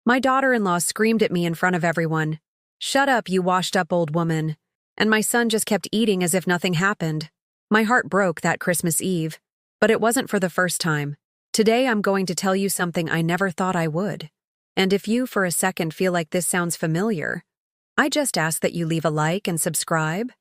My daughter-in-law screamed at me in front of everyone. "Shut up, you washed-up old woman." And my son just kept eating as if nothing happened. My heart broke that Christmas Eve, but it wasn't for the first time. Today I'm going to tell you something I never thought I would. And if you for a second feel like this sounds familiar, I just ask that you leave a like and subscribe.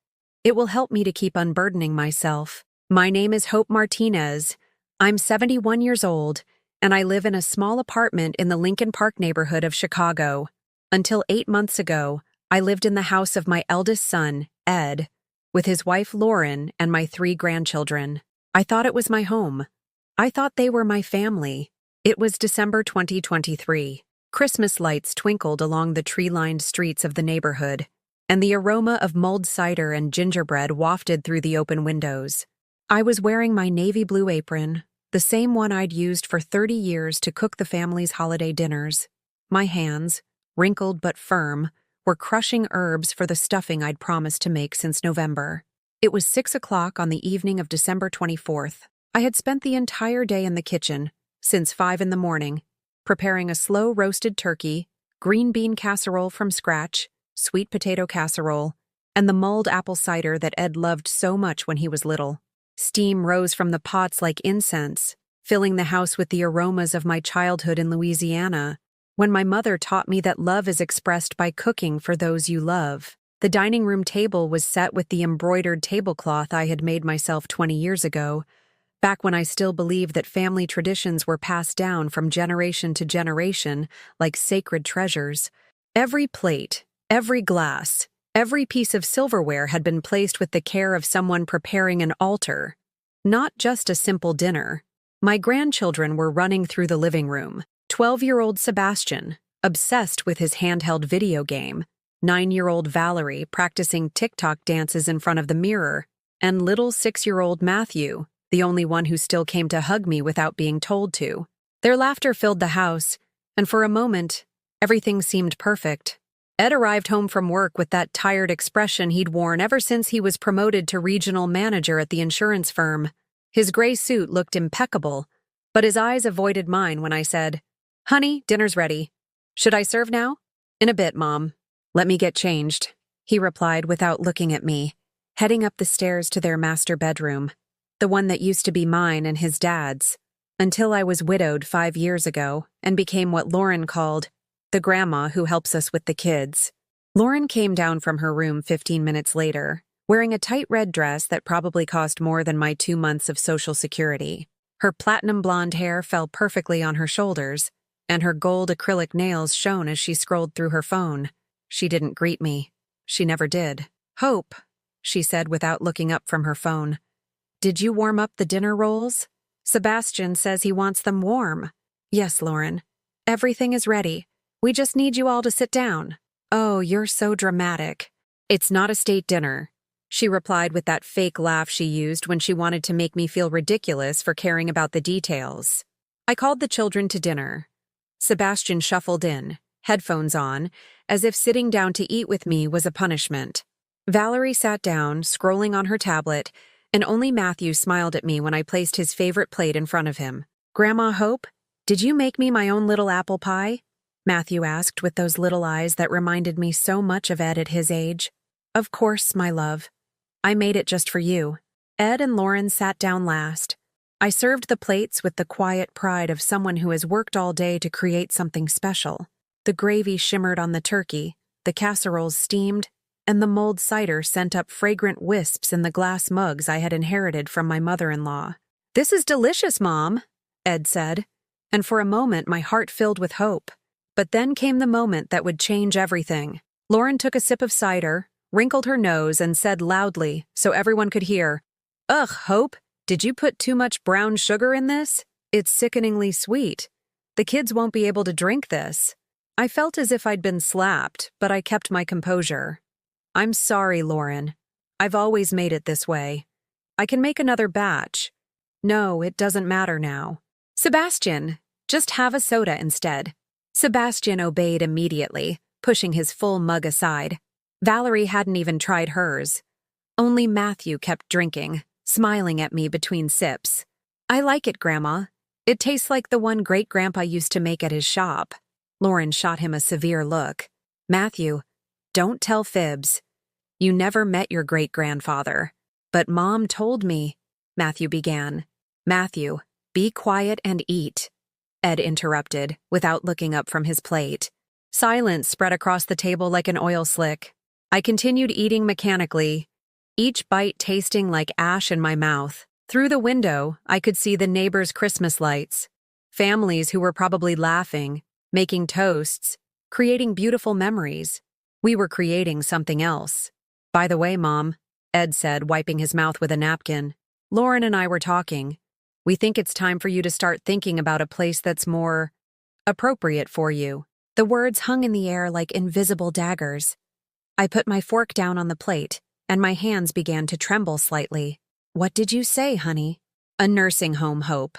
It will help me to keep unburdening myself. My name is Hope Martinez. I'm 71 years old, and I live in a small apartment in the Lincoln Park neighborhood of Chicago. Until 8 months ago, I lived in the house of my eldest son, Ed, with his wife Lauren and my 3 grandchildren. I thought it was my home. I thought they were my family. It was December 2023. Christmas lights twinkled along the tree-lined streets of the neighborhood, and the aroma of mulled cider and gingerbread wafted through the open windows. I was wearing my navy blue apron, the same one I'd used for 30 years to cook the family's holiday dinners. My hands, wrinkled but firm, were crushing herbs for the stuffing I'd promised to make since November. It was 6 o'clock on the evening of December 24th. I had spent the entire day in the kitchen, since 5 in the morning, preparing a slow-roasted turkey, green bean casserole from scratch, sweet potato casserole, and the mulled apple cider that Ed loved so much when he was little. Steam rose from the pots like incense, filling the house with the aromas of my childhood in Louisiana, when my mother taught me that love is expressed by cooking for those you love. The dining room table was set with the embroidered tablecloth I had made myself 20 years ago, back when I still believed that family traditions were passed down from generation to generation like sacred treasures. Every plate, every glass, every piece of silverware had been placed with the care of someone preparing an altar, not just a simple dinner. My grandchildren were running through the living room. 12-year-old Sebastian, obsessed with his handheld video game, 9-year-old Valerie practicing TikTok dances in front of the mirror, and little 6-year-old Matthew, the only one who still came to hug me without being told to. Their laughter filled the house, and for a moment, everything seemed perfect. Ed arrived home from work with that tired expression he'd worn ever since he was promoted to regional manager at the insurance firm. His gray suit looked impeccable, but his eyes avoided mine when I said, "Honey, dinner's ready. Should I serve now?" "In a bit, Mom. Let me get changed," he replied without looking at me, heading up the stairs to their master bedroom, the one that used to be mine and his dad's, until I was widowed 5 years ago and became what Lauren called the grandma who helps us with the kids. Lauren came down from her room 15 minutes later, wearing a tight red dress that probably cost more than my 2 months of Social Security. Her platinum blonde hair fell perfectly on her shoulders, and her gold acrylic nails shone as she scrolled through her phone. She didn't greet me. She never did. "Hope," she said without looking up from her phone. "Did you warm up the dinner rolls? Sebastian says he wants them warm." "Yes, Lauren. Everything is ready. We just need you all to sit down." "Oh, you're so dramatic." "It's not a state dinner," she replied with that fake laugh she used when she wanted to make me feel ridiculous for caring about the details. I called the children to dinner. Sebastian shuffled in, headphones on, as if sitting down to eat with me was a punishment. Valerie sat down, scrolling on her tablet, and only Matthew smiled at me when I placed his favorite plate in front of him. "Grandma Hope, did you make me my own little apple pie?" Matthew asked with those little eyes that reminded me so much of Ed at his age. "Of course, my love. I made it just for you." Ed and Lauren sat down last. I served the plates with the quiet pride of someone who has worked all day to create something special. The gravy shimmered on the turkey, the casseroles steamed, and the mulled cider sent up fragrant wisps in the glass mugs I had inherited from my mother-in-law. "This is delicious, Mom," Ed said, and for a moment my heart filled with hope. But then came the moment that would change everything. Lauren took a sip of cider, wrinkled her nose, and said loudly, so everyone could hear, "Ugh, Hope, did you put too much brown sugar in this? It's sickeningly sweet. The kids won't be able to drink this." I felt as if I'd been slapped, but I kept my composure. "I'm sorry, Lauren. I've always made it this way. I can make another batch. No, it doesn't matter now." "Sebastian, just have a soda instead." Sebastian obeyed immediately, pushing his full mug aside. Valerie hadn't even tried hers. Only Matthew kept drinking, smiling at me between sips. "I like it, Grandma. It tastes like the one great-grandpa used to make at his shop." Lauren shot him a severe look. Matthew, don't tell fibs. You never met your great-grandfather. But Mom told me, Matthew began. Matthew, be quiet and eat, Ed interrupted, without looking up from his plate. Silence spread across the table like an oil slick. I continued eating mechanically, each bite tasting like ash in my mouth. Through the window, I could see the neighbors' Christmas lights. Families who were probably laughing, making toasts, creating beautiful memories. We were creating something else. By the way, Mom, Ed said, wiping his mouth with a napkin, Lauren and I were talking. We think it's time for you to start thinking about a place that's more appropriate for you. The words hung in the air like invisible daggers. I put my fork down on the plate, and my hands began to tremble slightly. What did you say, honey? A nursing home, Hope.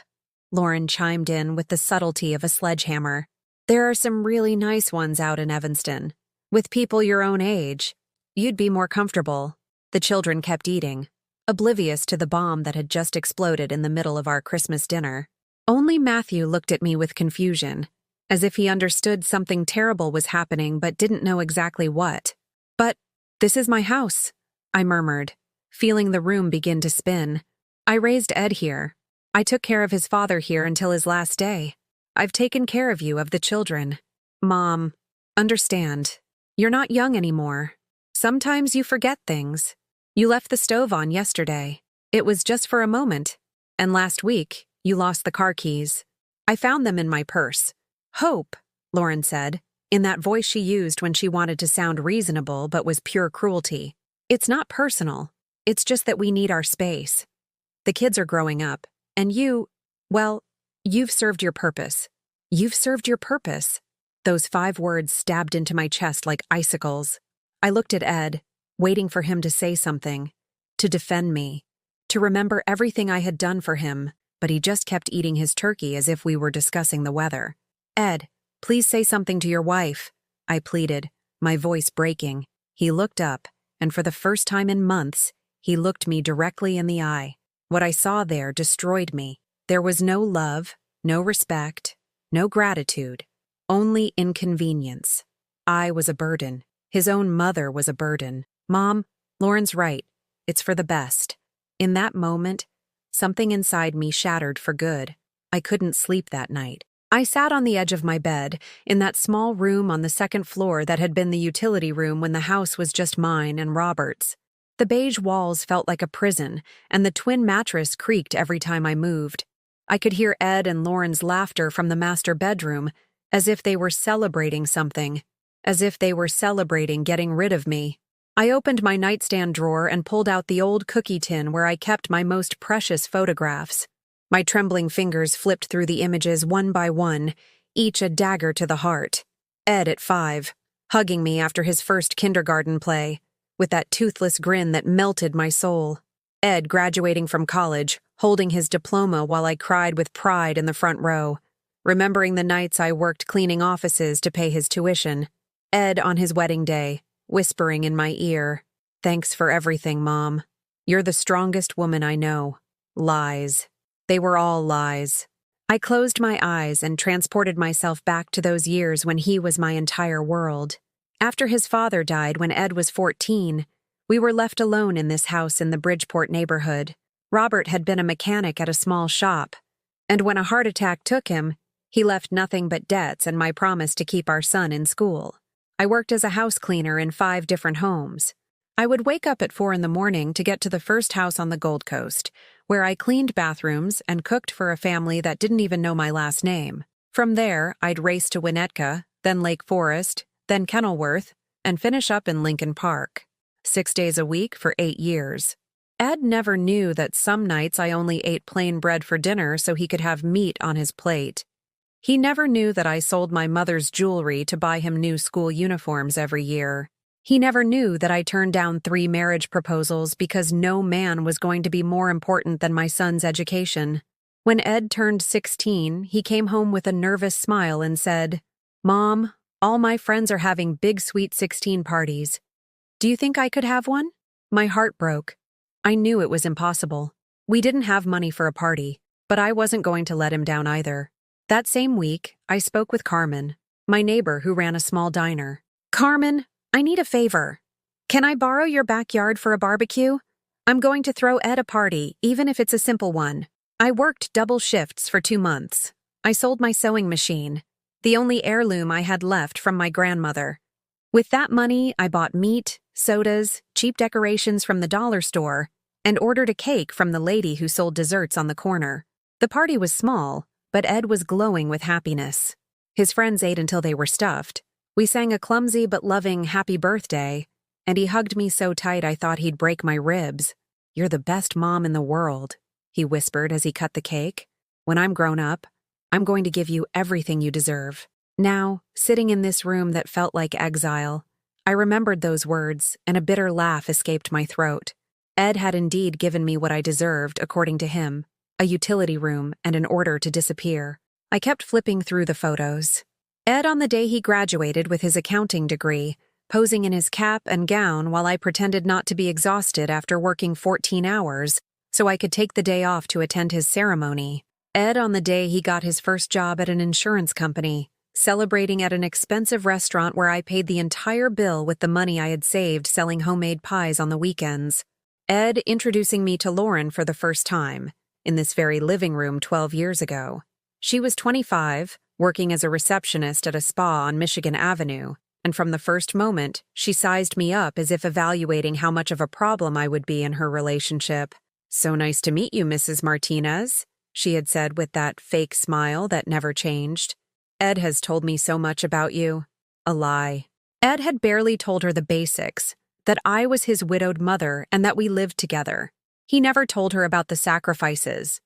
Lauren chimed in with the subtlety of a sledgehammer. There are some really nice ones out in Evanston. With people your own age, you'd be more comfortable. The children kept eating, oblivious to the bomb that had just exploded in the middle of our Christmas dinner. Only Matthew looked at me with confusion, as if he understood something terrible was happening but didn't know exactly what. But this is my house, I murmured, feeling the room begin to spin. I raised Ed here. I took care of his father here until his last day. I've taken care of you, of the children. Mom, understand. You're not young anymore. Sometimes you forget things. You left the stove on yesterday. It was just for a moment. And last week, you lost the car keys. I found them in my purse. Hope, Lauren said, in that voice she used when she wanted to sound reasonable but was pure cruelty. It's not personal. It's just that we need our space. The kids are growing up, and well, you've served your purpose. You've served your purpose. Those 5 words stabbed into my chest like icicles. I looked at Ed, waiting for him to say something, to defend me, to remember everything I had done for him, but he just kept eating his turkey as if we were discussing the weather. Ed, please say something to your wife, I pleaded, my voice breaking. He looked up, and for the first time in months, he looked me directly in the eye. What I saw there destroyed me. There was no love, no respect, no gratitude, only inconvenience. I was a burden. His own mother was a burden. Mom, Lauren's right. It's for the best. In that moment, something inside me shattered for good. I couldn't sleep that night. I sat on the edge of my bed, in that small room on the 2nd floor that had been the utility room when the house was just mine and Robert's. The beige walls felt like a prison, and the twin mattress creaked every time I moved. I could hear Ed and Lauren's laughter from the master bedroom, as if they were celebrating something, as if they were celebrating getting rid of me. I opened my nightstand drawer and pulled out the old cookie tin where I kept my most precious photographs. My trembling fingers flipped through the images one by one, each a dagger to the heart. Ed at 5, hugging me after his first kindergarten play, with that toothless grin that melted my soul. Ed graduating from college, holding his diploma while I cried with pride in the front row, remembering the nights I worked cleaning offices to pay his tuition. Ed on his wedding day, whispering in my ear, "Thanks for everything, Mom. You're the strongest woman I know." Lies. They were all lies. I closed my eyes and transported myself back to those years when he was my entire world. After his father died when Ed was 14, we were left alone in this house in the Bridgeport neighborhood. Robert had been a mechanic at a small shop, and when a heart attack took him, he left nothing but debts and my promise to keep our son in school. I worked as a house cleaner in 5 different homes. I would wake up at 4 in the morning to get to the first house on the Gold Coast, where I cleaned bathrooms and cooked for a family that didn't even know my last name. From there, I'd race to Winnetka, then Lake Forest, then Kenilworth, and finish up in Lincoln Park. 6 days a week for 8 years. Ed never knew that some nights I only ate plain bread for dinner so he could have meat on his plate. He never knew that I sold my mother's jewelry to buy him new school uniforms every year. He never knew that I turned down 3 marriage proposals because no man was going to be more important than my son's education. When Ed turned 16, he came home with a nervous smile and said, "Mom, all my friends are having big sweet 16 parties. Do you think I could have one?" My heart broke. I knew it was impossible. We didn't have money for a party, but I wasn't going to let him down either. That same week, I spoke with Carmen, my neighbor who ran a small diner. "Carmen, I need a favor. Can I borrow your backyard for a barbecue? I'm going to throw Ed a party, even if it's a simple one." I worked double shifts for 2 months. I sold my sewing machine, the only heirloom I had left from my grandmother. With that money, I bought meat, sodas, cheap decorations from the dollar store, and ordered a cake from the lady who sold desserts on the corner. The party was small, but Ed was glowing with happiness. His friends ate until they were stuffed. We sang a clumsy but loving happy birthday, and he hugged me so tight I thought he'd break my ribs. "You're the best mom in the world," he whispered as he cut the cake. "When I'm grown up, I'm going to give you everything you deserve." Now, sitting in this room that felt like exile, I remembered those words, and a bitter laugh escaped my throat. Ed had indeed given me what I deserved, according to him, a utility room and an order to disappear. I kept flipping through the photos. Ed on the day he graduated with his accounting degree, posing in his cap and gown while I pretended not to be exhausted after working 14 hours, so I could take the day off to attend his ceremony. Ed on the day he got his first job at an insurance company, celebrating at an expensive restaurant where I paid the entire bill with the money I had saved selling homemade pies on the weekends. Ed introducing me to Lauren for the first time, in this very living room 12 years ago. She was 25, working as a receptionist at a spa on Michigan Avenue, and from the first moment, she sized me up as if evaluating how much of a problem I would be in her relationship. "So nice to meet you, Mrs. Martinez," she had said with that fake smile that never changed. "Ed has told me so much about you." A lie. Ed had barely told her the basics, that I was his widowed mother and that we lived together. He never told her about the sacrifices,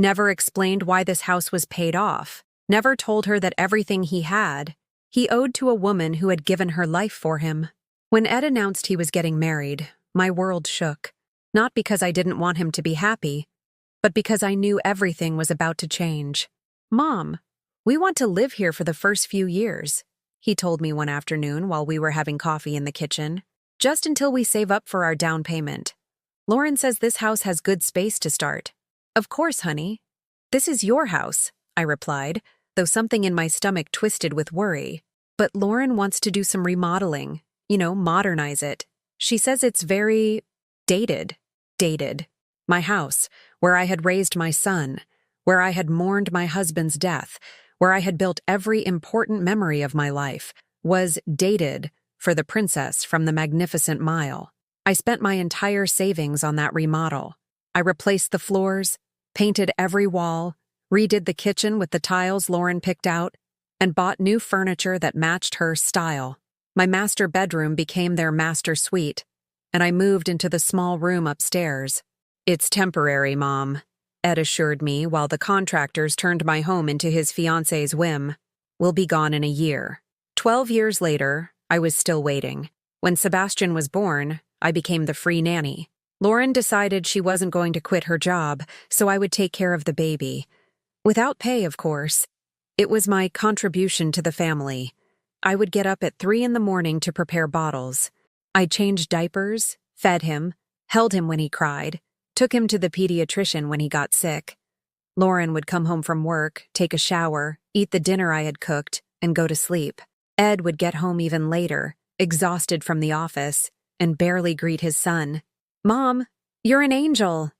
never explained why this house was paid off, never told her that everything he owed to a woman who had given her life for him. When Ed announced he was getting married, my world shook. Not because I didn't want him to be happy, but because I knew everything was about to change. "Mom, we want to live here for the first few years," he told me one afternoon while we were having coffee in the kitchen. "Just until we save up for our down payment. Lauren says this house has good space to start." "Of course, honey. This is your house," I replied, though something in my stomach twisted with worry. "But Lauren wants to do some remodeling, modernize it. She says it's very dated. My house, where I had raised my son, where I had mourned my husband's death, where I had built every important memory of my life, was dated for the princess from the Magnificent Mile. I spent my entire savings on that remodel. I replaced the floors, painted every wall, redid the kitchen with the tiles Lauren picked out, and bought new furniture that matched her style. My master bedroom became their master suite, and I moved into the small room upstairs. "It's temporary, Mom," Ed assured me while the contractors turned my home into his fiancé's whim. "We'll be gone in a year." 12 years later, I was still waiting. When Sebastian was born, I became the free nanny. Lauren decided she wasn't going to quit her job, so I would take care of the baby. Without pay, of course. It was my contribution to the family. I would get up at 3 in the morning to prepare bottles. I changed diapers, fed him, held him when he cried, took him to the pediatrician when he got sick. Lauren would come home from work, take a shower, eat the dinner I had cooked, and go to sleep. Ed would get home even later, exhausted from the office, and barely greet his son. "Mom, you're an angel,"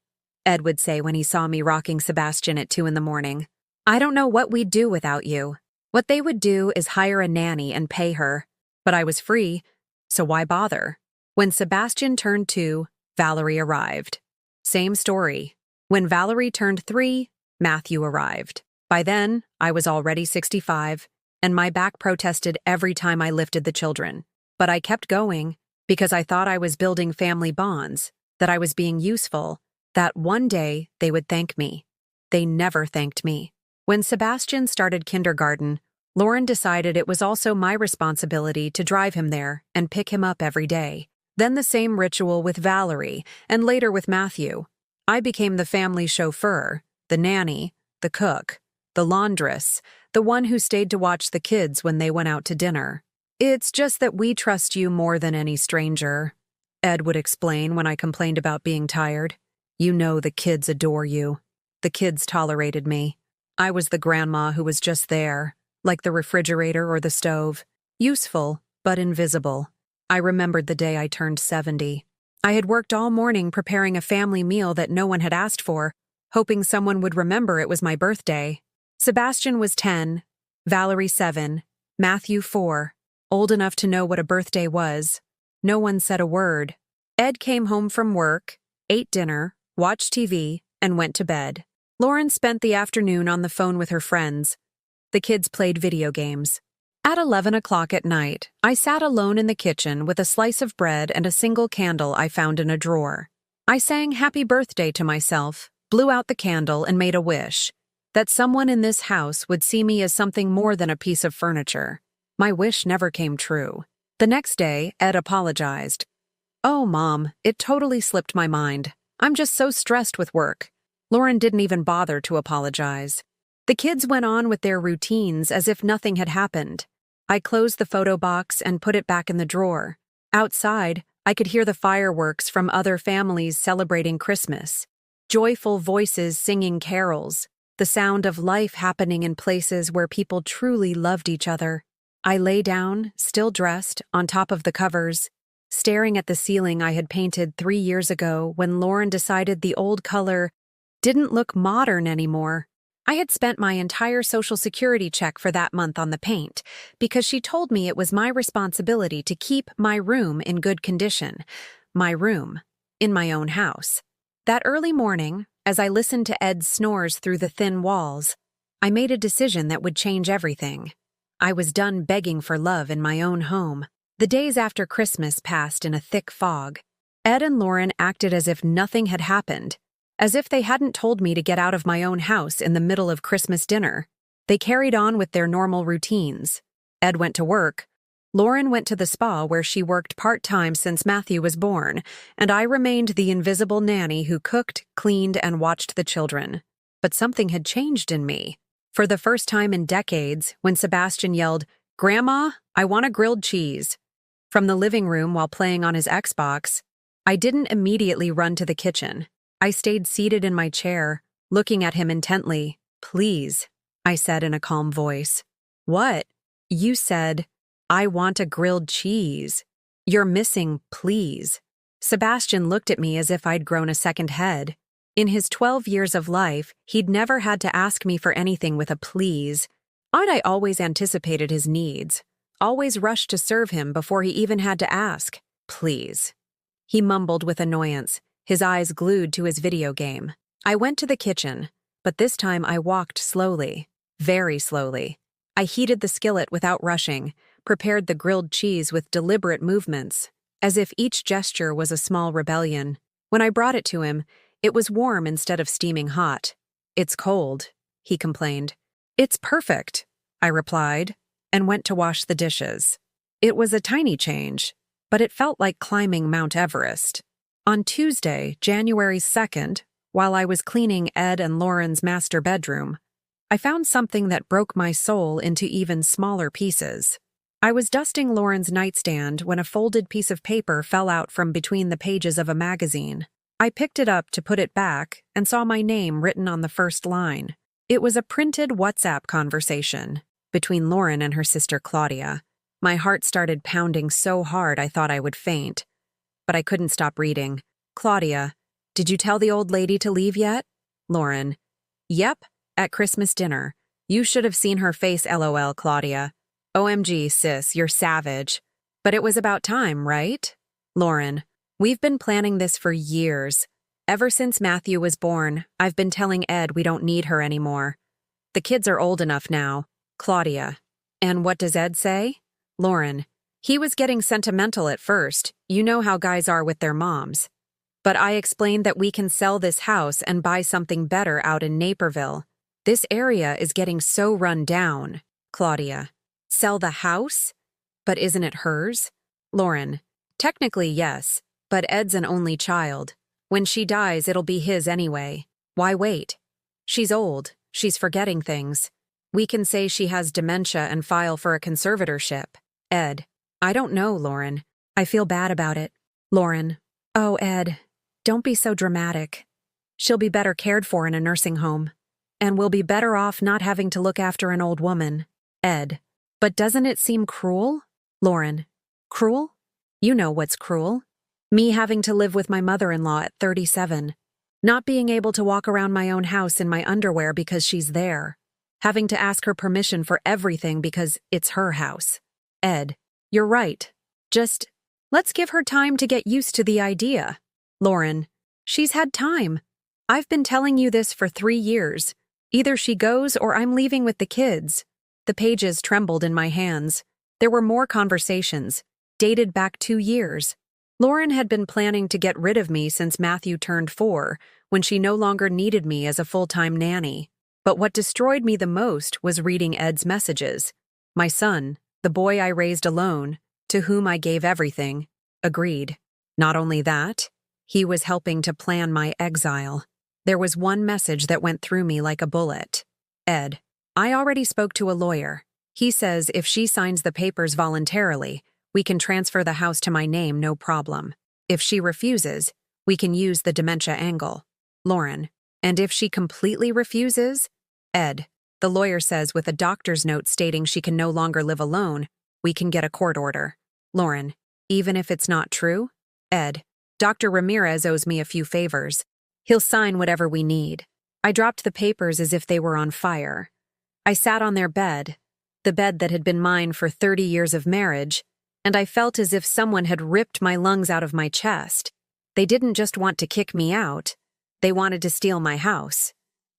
Ed would say when he saw me rocking Sebastian at 2 in the morning. "I don't know what we'd do without you." What they would do is hire a nanny and pay her. But I was free, so why bother? When Sebastian turned 2, Valerie arrived. Same story. When Valerie turned 3, Matthew arrived. By then, I was already 65, and my back protested every time I lifted the children. But I kept going because I thought I was building family bonds, that I was being useful, that one day they would thank me. They never thanked me. When Sebastian started kindergarten, Lauren decided it was also my responsibility to drive him there and pick him up every day. Then the same ritual with Valerie, and later with Matthew. I became the family chauffeur, the nanny, the cook, the laundress, the one who stayed to watch the kids when they went out to dinner. "It's just that we trust you more than any stranger," Ed would explain when I complained about being tired. "You know the kids adore you. The kids tolerated me. I was the grandma who was just there, like the refrigerator or the stove. Useful, but invisible. I remembered the day I turned 70. I had worked all morning preparing a family meal that no one had asked for, hoping someone would remember it was my birthday. Sebastian was 10, Valerie 7, Matthew 4, old enough to know what a birthday was. No one said a word. Ed came home from work, ate dinner, watched TV, and went to bed. Lauren spent the afternoon on the phone with her friends. The kids played video games. At 11 o'clock at night, I sat alone in the kitchen with a slice of bread and a single candle I found in a drawer. I sang happy birthday to myself, blew out the candle, and made a wish that someone in this house would see me as something more than a piece of furniture. My wish never came true. The next day, Ed apologized. "Oh, Mom, it totally slipped my mind. I'm just so stressed with work." Lauren didn't even bother to apologize. The kids went on with their routines as if nothing had happened. I closed the photo box and put it back in the drawer. Outside, I could hear the fireworks from other families celebrating Christmas. Joyful voices singing carols. The sound of life happening in places where people truly loved each other. I lay down, still dressed, on top of the covers, staring at the ceiling I had painted 3 years ago when Lauren decided the old color didn't look modern anymore. I had spent my entire Social Security check for that month on the paint because she told me it was my responsibility to keep my room in good condition. My room, in my own house. That early morning, as I listened to Ed's snores through the thin walls, I made a decision that would change everything. I was done begging for love in my own home. The days after Christmas passed in a thick fog. Ed and Lauren acted as if nothing had happened, as if they hadn't told me to get out of my own house in the middle of Christmas dinner. They carried on with their normal routines. Ed went to work. Lauren went to the spa where she worked part-time since Matthew was born, and I remained the invisible nanny who cooked, cleaned, and watched the children. But something had changed in me. For the first time in decades, when Sebastian yelled, "Grandma, I want a grilled cheese," from the living room while playing on his Xbox, I didn't immediately run to the kitchen. I stayed seated in my chair, looking at him intently. "Please," I said in a calm voice. "What?" "You said, 'I want a grilled cheese.' You're missing 'please.'" Sebastian looked at me as if I'd grown a second head. In his 12 years of life, he'd never had to ask me for anything with a please. I'd always anticipated his needs, always rushed to serve him before he even had to ask. "Please." He mumbled with annoyance, his eyes glued to his video game. I went to the kitchen, but this time I walked slowly, very slowly. I heated the skillet without rushing, prepared the grilled cheese with deliberate movements, as if each gesture was a small rebellion. When I brought it to him, it was warm instead of steaming hot. "It's cold," he complained. "It's perfect," I replied, and went to wash the dishes. It was a tiny change, but it felt like climbing Mount Everest. On Tuesday, January 2nd, while I was cleaning Ed and Lauren's master bedroom, I found something that broke my soul into even smaller pieces. I was dusting Lauren's nightstand when a folded piece of paper fell out from between the pages of a magazine. I picked it up to put it back and saw my name written on the first line. It was a printed WhatsApp conversation between Lauren and her sister Claudia. My heart started pounding so hard I thought I would faint. But I couldn't stop reading. "Claudia, did you tell the old lady to leave yet?" Lauren, "Yep, at Christmas dinner. You should have seen her face, LOL, Claudia. OMG, sis, you're savage. But it was about time, right?" Lauren, "We've been planning this for years. Ever since Matthew was born, I've been telling Ed we don't need her anymore. The kids are old enough now." Claudia, "And what does Ed say?" Lauren, "He was getting sentimental at first. You know how guys are with their moms. But I explained that we can sell this house and buy something better out in Naperville. This area is getting so run down." Claudia, "Sell the house? But isn't it hers?" Lauren, "Technically, yes, but Ed's an only child. When she dies, it'll be his anyway. Why wait? She's old. She's forgetting things. We can say she has dementia and file for a conservatorship." Ed, "I don't know, Lauren. I feel bad about it." Lauren, "Oh, Ed, don't be so dramatic. She'll be better cared for in a nursing home. And we'll be better off not having to look after an old woman." Ed. But doesn't it seem cruel? Lauren. Cruel? You know what's cruel. Me having to live with my mother-in-law at 37. Not being able to walk around my own house in my underwear because she's there. Having to ask her permission for everything because it's her house. Ed. You're right. Just, let's give her time to get used to the idea. Lauren. She's had time. I've been telling you this for 3 years. Either she goes or I'm leaving with the kids. The pages trembled in my hands. There were more conversations, dated back 2 years. Lauren had been planning to get rid of me since Matthew turned 4, when she no longer needed me as a full-time nanny. But what destroyed me the most was reading Ed's messages. My son, the boy I raised alone, to whom I gave everything, agreed. Not only that, he was helping to plan my exile. There was one message that went through me like a bullet. Ed. I already spoke to a lawyer. He says if she signs the papers voluntarily, we can transfer the house to my name no problem. If she refuses, we can use the dementia angle. Lauren. And if she completely refuses? Ed. The lawyer says with a doctor's note stating she can no longer live alone, we can get a court order. Lauren. Even if it's not true? Ed. Dr. Ramirez owes me a few favors. He'll sign whatever we need. I dropped the papers as if they were on fire. I sat on their bed, the bed that had been mine for 30 years of marriage, and I felt as if someone had ripped my lungs out of my chest. They didn't just want to kick me out. They wanted to steal my house.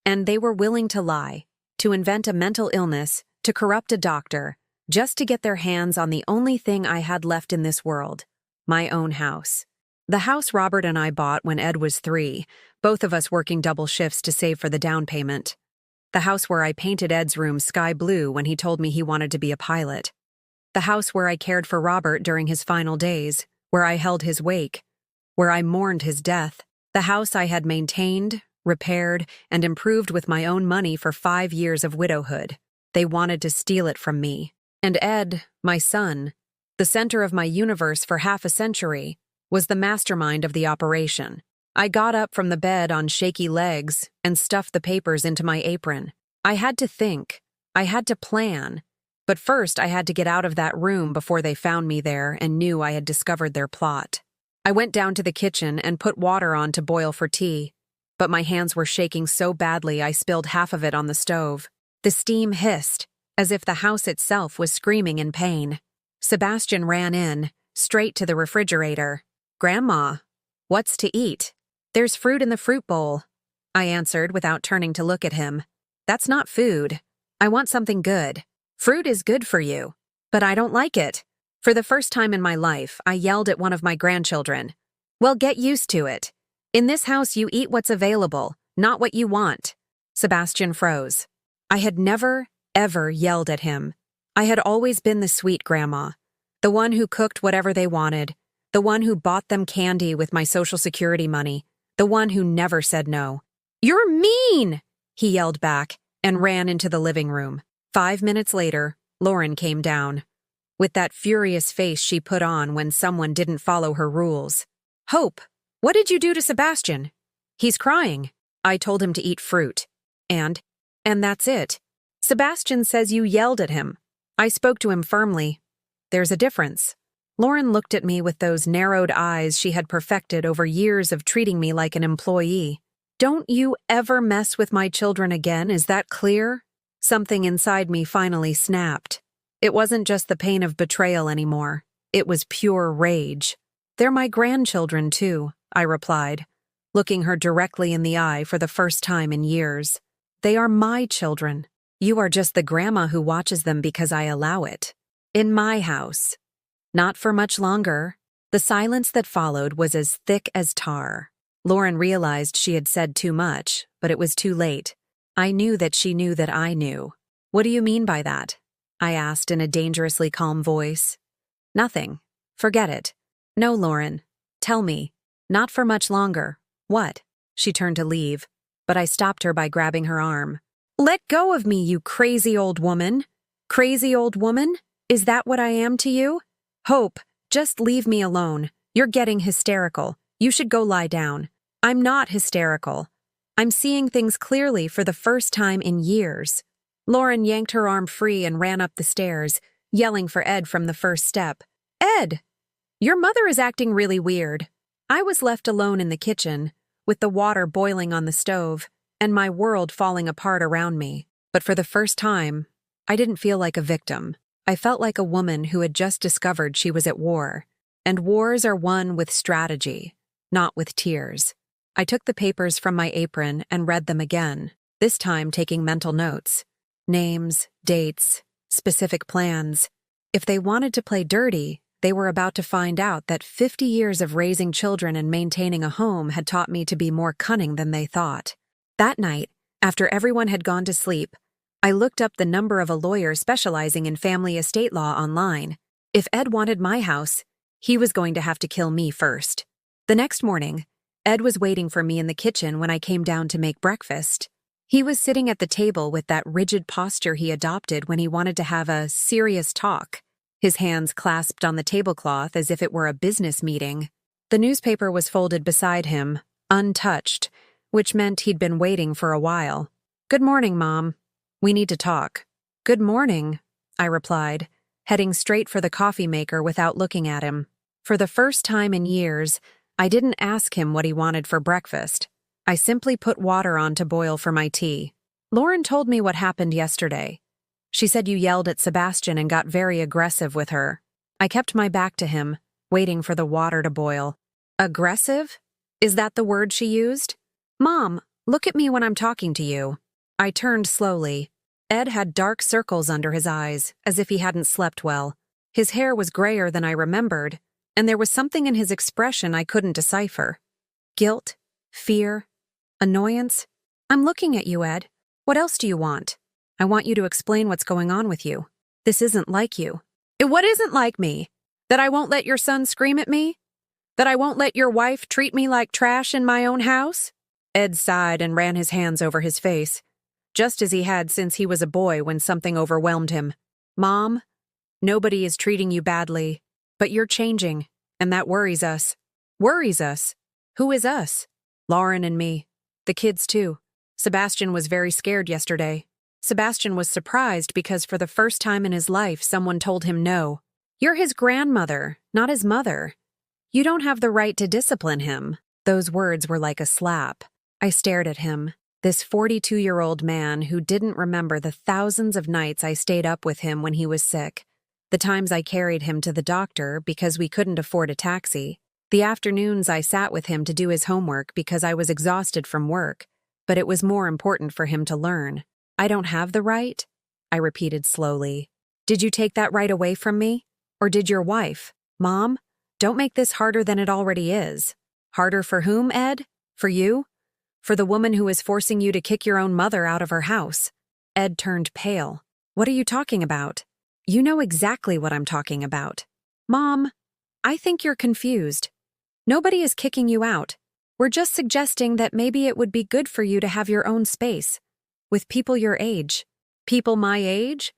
And they were willing to lie, to invent a mental illness, to corrupt a doctor, just to get their hands on the only thing I had left in this world, my own house. The house Robert and I bought when Ed was 3, both of us working double shifts to save for the down payment. The house where I painted Ed's room sky blue when he told me he wanted to be a pilot. The house where I cared for Robert during his final days, where I held his wake, where I mourned his death. The house I had maintained, repaired, and improved with my own money for 5 years of widowhood. They wanted to steal it from me. And Ed, my son, the center of my universe for half a century, was the mastermind of the operation. I got up from the bed on shaky legs and stuffed the papers into my apron. I had to think. I had to plan. But first I had to get out of that room before they found me there and knew I had discovered their plot. I went down to the kitchen and put water on to boil for tea, but my hands were shaking so badly I spilled half of it on the stove. The steam hissed, as if the house itself was screaming in pain. Sebastian ran in, straight to the refrigerator. "Grandma, what's to eat?" "There's fruit in the fruit bowl," I answered without turning to look at him. "That's not food. I want something good. Fruit is good for you." "But I don't like it." For the first time in my life, I yelled at one of my grandchildren. "Well, get used to it. In this house, you eat what's available, not what you want." Sebastian froze. I had never, ever yelled at him. I had always been the sweet grandma, the one who cooked whatever they wanted, the one who bought them candy with my Social Security money, the one who never said no. "You're mean!" he yelled back and ran into the living room. 5 minutes later, Lauren came down, with that furious face she put on when someone didn't follow her rules. "Hope, what did you do to Sebastian?" "He's crying." I told him to eat fruit. And that's it. "Sebastian says you yelled at him." I spoke to him firmly. "There's a difference." Lauren looked at me with those narrowed eyes she had perfected over years of treating me like an employee. "Don't you ever mess with my children again, is that clear?" Something inside me finally snapped. It wasn't just the pain of betrayal anymore. It was pure rage. "They're my grandchildren, too," I replied, looking her directly in the eye for the first time in years. "They are my children. You are just the grandma who watches them because I allow it. In my house." Not for much longer. The silence that followed was as thick as tar. Lauren realized she had said too much, but it was too late. I knew that she knew that I knew. "What do you mean by that?" I asked in a dangerously calm voice. "Nothing. Forget it." "No, Lauren. Tell me." "Not for much longer." "What?" She turned to leave, but I stopped her by grabbing her arm. "Let go of me, you crazy old woman." "Crazy old woman? Is that what I am to you?" "Hope, just leave me alone. You're getting hysterical. You should go lie down." "I'm not hysterical. I'm seeing things clearly for the first time in years." Lauren yanked her arm free and ran up the stairs, yelling for Ed from the first step. Ed! Your mother is acting really weird. I was left alone in the kitchen, with the water boiling on the stove, and my world falling apart around me. But for the first time, I didn't feel like a victim. I felt like a woman who had just discovered she was at war. And wars are won with strategy, not with tears. I took the papers from my apron and read them again, this time taking mental notes. Names, dates, specific plans. If they wanted to play dirty, they were about to find out that 50 years of raising children and maintaining a home had taught me to be more cunning than they thought. That night, after everyone had gone to sleep, I looked up the number of a lawyer specializing in family estate law online. If Ed wanted my house, he was going to have to kill me first. The next morning, Ed was waiting for me in the kitchen when I came down to make breakfast. He was sitting at the table with that rigid posture he adopted when he wanted to have a serious talk, his hands clasped on the tablecloth as if it were a business meeting. The newspaper was folded beside him, untouched, which meant he'd been waiting for a while. "Good morning, Mom. We need to talk." "Good morning," I replied, heading straight for the coffee maker without looking at him. For the first time in years, I didn't ask him what he wanted for breakfast. I simply put water on to boil for my tea. "Lauren told me what happened yesterday. She said you yelled at Sebastian and got very aggressive with her." I kept my back to him, waiting for the water to boil. "Aggressive? Is that the word she used?" "Mom, look at me when I'm talking to you." I turned slowly. Ed had dark circles under his eyes, as if he hadn't slept well. His hair was grayer than I remembered, and there was something in his expression I couldn't decipher. Guilt? Fear? Annoyance? "I'm looking at you, Ed. What else do you want? I want you to explain what's going on with you. This isn't like you." "What isn't like me? That I won't let your son scream at me? That I won't let your wife treat me like trash in my own house?" Ed sighed and ran his hands over his face, just as he had since he was a boy when something overwhelmed him. "Mom, nobody is treating you badly, but you're changing, and that worries us." "Worries us? Who is us?" "Lauren and me. The kids, too. Sebastian was very scared yesterday. Sebastian was surprised because for the first time in his life, someone told him no. You're his grandmother, not his mother. You don't have the right to discipline him." Those words were like a slap. I stared at him, this 42-year-old man who didn't remember the thousands of nights I stayed up with him when he was sick, the times I carried him to the doctor because we couldn't afford a taxi, the afternoons I sat with him to do his homework because I was exhausted from work, but it was more important for him to learn. "I don't have the right?" I repeated slowly. "Did you take that right away from me? Or did your wife? Mom, don't make this harder than it already is." "Harder for whom, Ed? For you? For the woman who is forcing you to kick your own mother out of her house?" Ed turned pale. "What are you talking about?" "You know exactly what I'm talking about." "Mom, I think you're confused. Nobody is kicking you out. We're just suggesting that maybe it would be good for you to have your own space, with people your age." "People my age?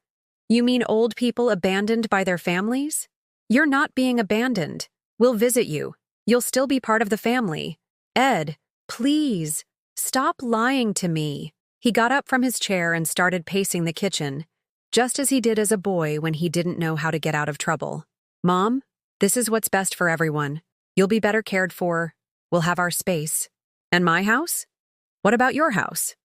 You mean old people abandoned by their families?" "You're not being abandoned. We'll visit you. You'll still be part of the family." "Ed, please, stop lying to me." He got up from his chair and started pacing the kitchen, just as he did as a boy when he didn't know how to get out of trouble. "Mom, this is what's best for everyone. You'll be better cared for. We'll have our space. And my house? What about your house?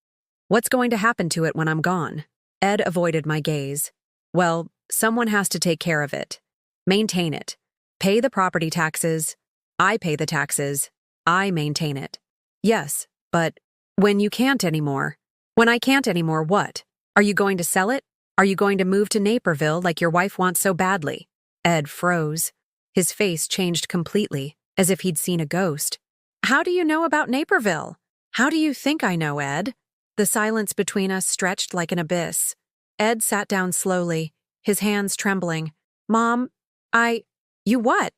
What's going to happen to it when I'm gone?" Ed avoided my gaze. "Well, someone has to take care of it. Maintain it. Pay the property taxes. I pay the taxes. I maintain it." "Yes, but when you can't anymore." "When I can't anymore, what? Are you going to sell it? Are you going to move to Naperville like your wife wants so badly?" Ed froze. His face changed completely, as if he'd seen a ghost. "How do you know about Naperville? How do you think I know, Ed?" The silence between us stretched like an abyss. Ed sat down slowly, his hands trembling. "Mom, You what?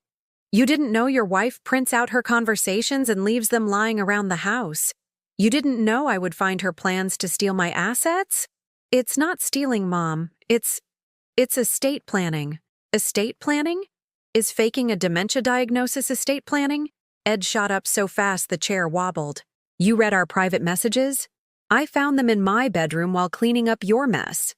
You didn't know your wife prints out her conversations and leaves them lying around the house? You didn't know I would find her plans to steal my assets?" "It's not stealing, Mom. It's estate planning." "Estate planning? Is faking a dementia diagnosis estate planning?" Ed shot up so fast the chair wobbled. "You read our private messages? I found them in my bedroom while cleaning up your mess."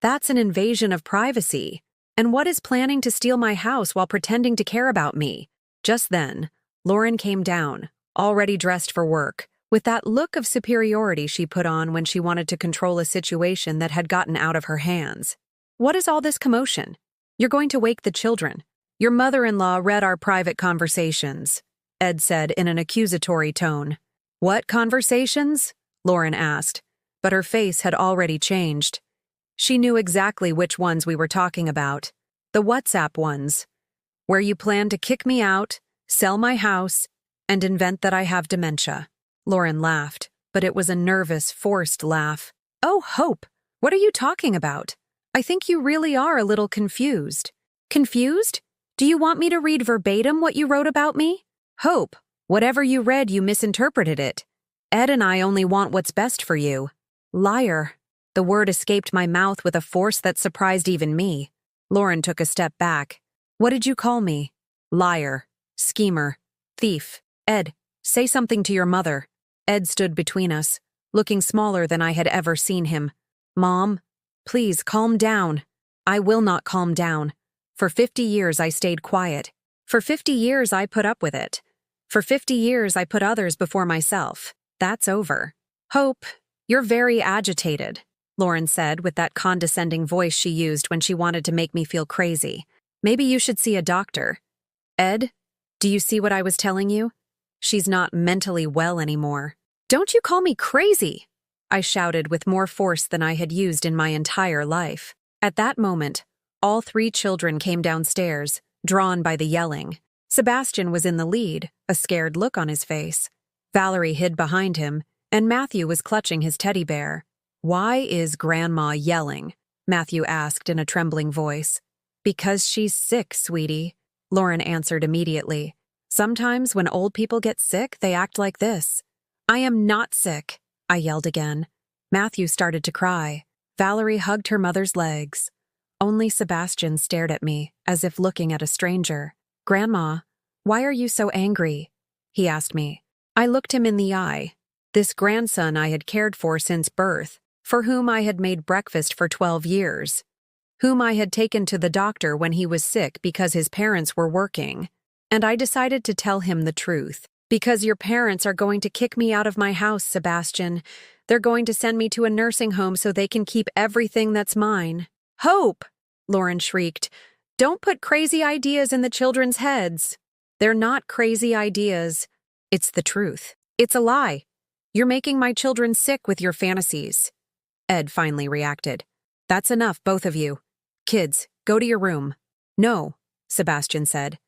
That's an invasion of privacy. And what is planning to steal my house while pretending to care about me? Just then, Lauren came down, already dressed for work, with that look of superiority she put on when she wanted to control a situation that had gotten out of her hands. What is all this commotion? You're going to wake the children. Your mother-in-law read our private conversations, Ed said in an accusatory tone. What conversations? Lauren asked, but her face had already changed. She knew exactly which ones we were talking about. The WhatsApp ones, where you plan to kick me out, sell my house, and invent that I have dementia. Lauren laughed, but it was a nervous, forced laugh. Oh, Hope, what are you talking about? I think you really are a little confused. Confused? Do you want me to read verbatim what you wrote about me? Hope, whatever you read, you misinterpreted it. Ed and I only want what's best for you. Liar. The word escaped my mouth with a force that surprised even me. Lauren took a step back. What did you call me? Liar. Schemer. Thief. Ed, say something to your mother. Ed stood between us, looking smaller than I had ever seen him. Mom, please calm down. I will not calm down. For 50 years I stayed quiet. For 50 years I put up with it. For 50 years I put others before myself. That's over. Hope, you're very agitated, Lauren said with that condescending voice she used when she wanted to make me feel crazy. Maybe you should see a doctor. Ed, do you see what I was telling you? She's not mentally well anymore. Don't you call me crazy, I shouted with more force than I had used in my entire life. At that moment, all 3 children came downstairs, drawn by the yelling. Sebastian was in the lead, a scared look on his face. Valerie hid behind him, and Matthew was clutching his teddy bear. Why is Grandma yelling? Matthew asked in a trembling voice. Because she's sick, sweetie, Lauren answered immediately. Sometimes when old people get sick, they act like this. I am not sick, I yelled again. Matthew started to cry. Valerie hugged her mother's legs. Only Sebastian stared at me, as if looking at a stranger. Grandma, why are you so angry? He asked me. I looked him in the eye. This grandson I had cared for since birth, for whom I had made breakfast for 12 years, whom I had taken to the doctor when he was sick because his parents were working. And I decided to tell him the truth. Because your parents are going to kick me out of my house, Sebastian. They're going to send me to a nursing home so they can keep everything that's mine. Hope! Lauren shrieked. Don't put crazy ideas in the children's heads. They're not crazy ideas. It's the truth. It's a lie. You're making my children sick with your fantasies. Ed finally reacted. That's enough, both of you. Kids, go to your room. No, Sebastian said.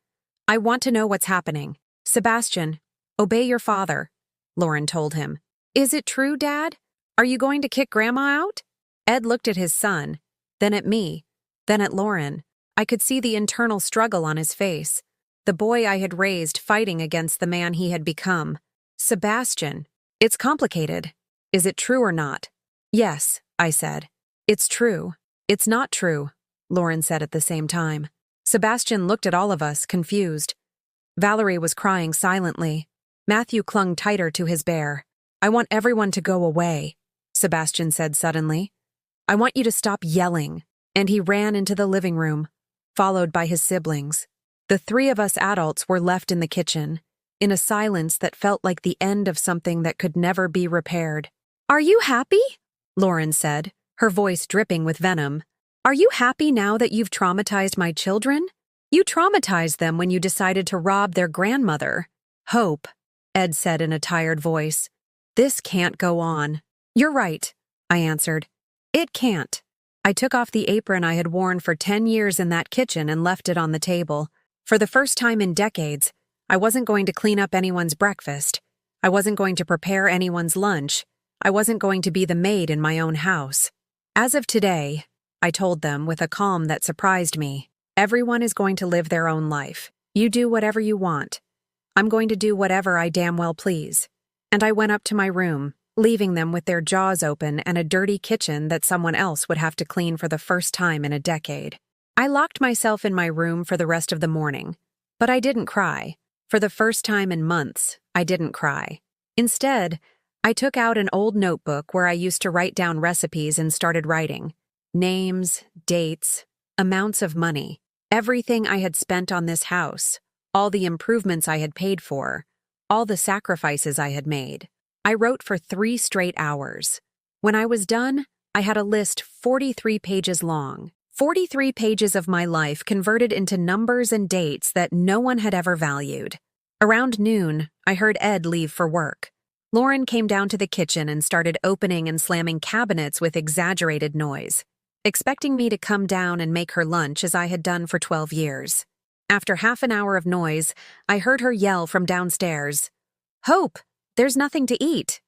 I want to know what's happening. Sebastian, obey your father, Lauren told him. Is it true, Dad? Are you going to kick Grandma out? Ed looked at his son, then at me, then at Lauren. I could see the internal struggle on his face. The boy I had raised fighting against the man he had become. Sebastian, it's complicated. Is it true or not? Yes, I said. It's true. It's not true, Lauren said at the same time. Sebastian looked at all of us, confused. Valerie was crying silently. Matthew clung tighter to his bear. I want everyone to go away, Sebastian said suddenly. I want you to stop yelling. And he ran into the living room, followed by his siblings. The 3 of us adults were left in the kitchen, in a silence that felt like the end of something that could never be repaired. Are you happy? Lauren said, her voice dripping with venom. Are you happy now that you've traumatized my children? You traumatized them when you decided to rob their grandmother. Hope, Ed said in a tired voice. This can't go on. You're right, I answered. It can't. I took off the apron I had worn for 10 years in that kitchen and left it on the table. For the first time in decades, I wasn't going to clean up anyone's breakfast. I wasn't going to prepare anyone's lunch. I wasn't going to be the maid in my own house. As of today, I told them with a calm that surprised me, everyone is going to live their own life. You do whatever you want. I'm going to do whatever I damn well please. And I went up to my room, leaving them with their jaws open and a dirty kitchen that someone else would have to clean for the first time in a decade. I locked myself in my room for the rest of the morning, but I didn't cry. For the first time in months, I didn't cry. Instead, I took out an old notebook where I used to write down recipes and started writing. Names, dates, amounts of money, everything I had spent on this house, all the improvements I had paid for, all the sacrifices I had made. I wrote for 3 straight hours. When I was done, I had a list 43 pages long. 43 pages of my life converted into numbers and dates that no one had ever valued. Around noon, I heard Ed leave for work. Lauren came down to the kitchen and started opening and slamming cabinets with exaggerated noise, expecting me to come down and make her lunch as I had done for 12 years. After half an hour of noise, I heard her yell from downstairs, "Hope, there's nothing to eat."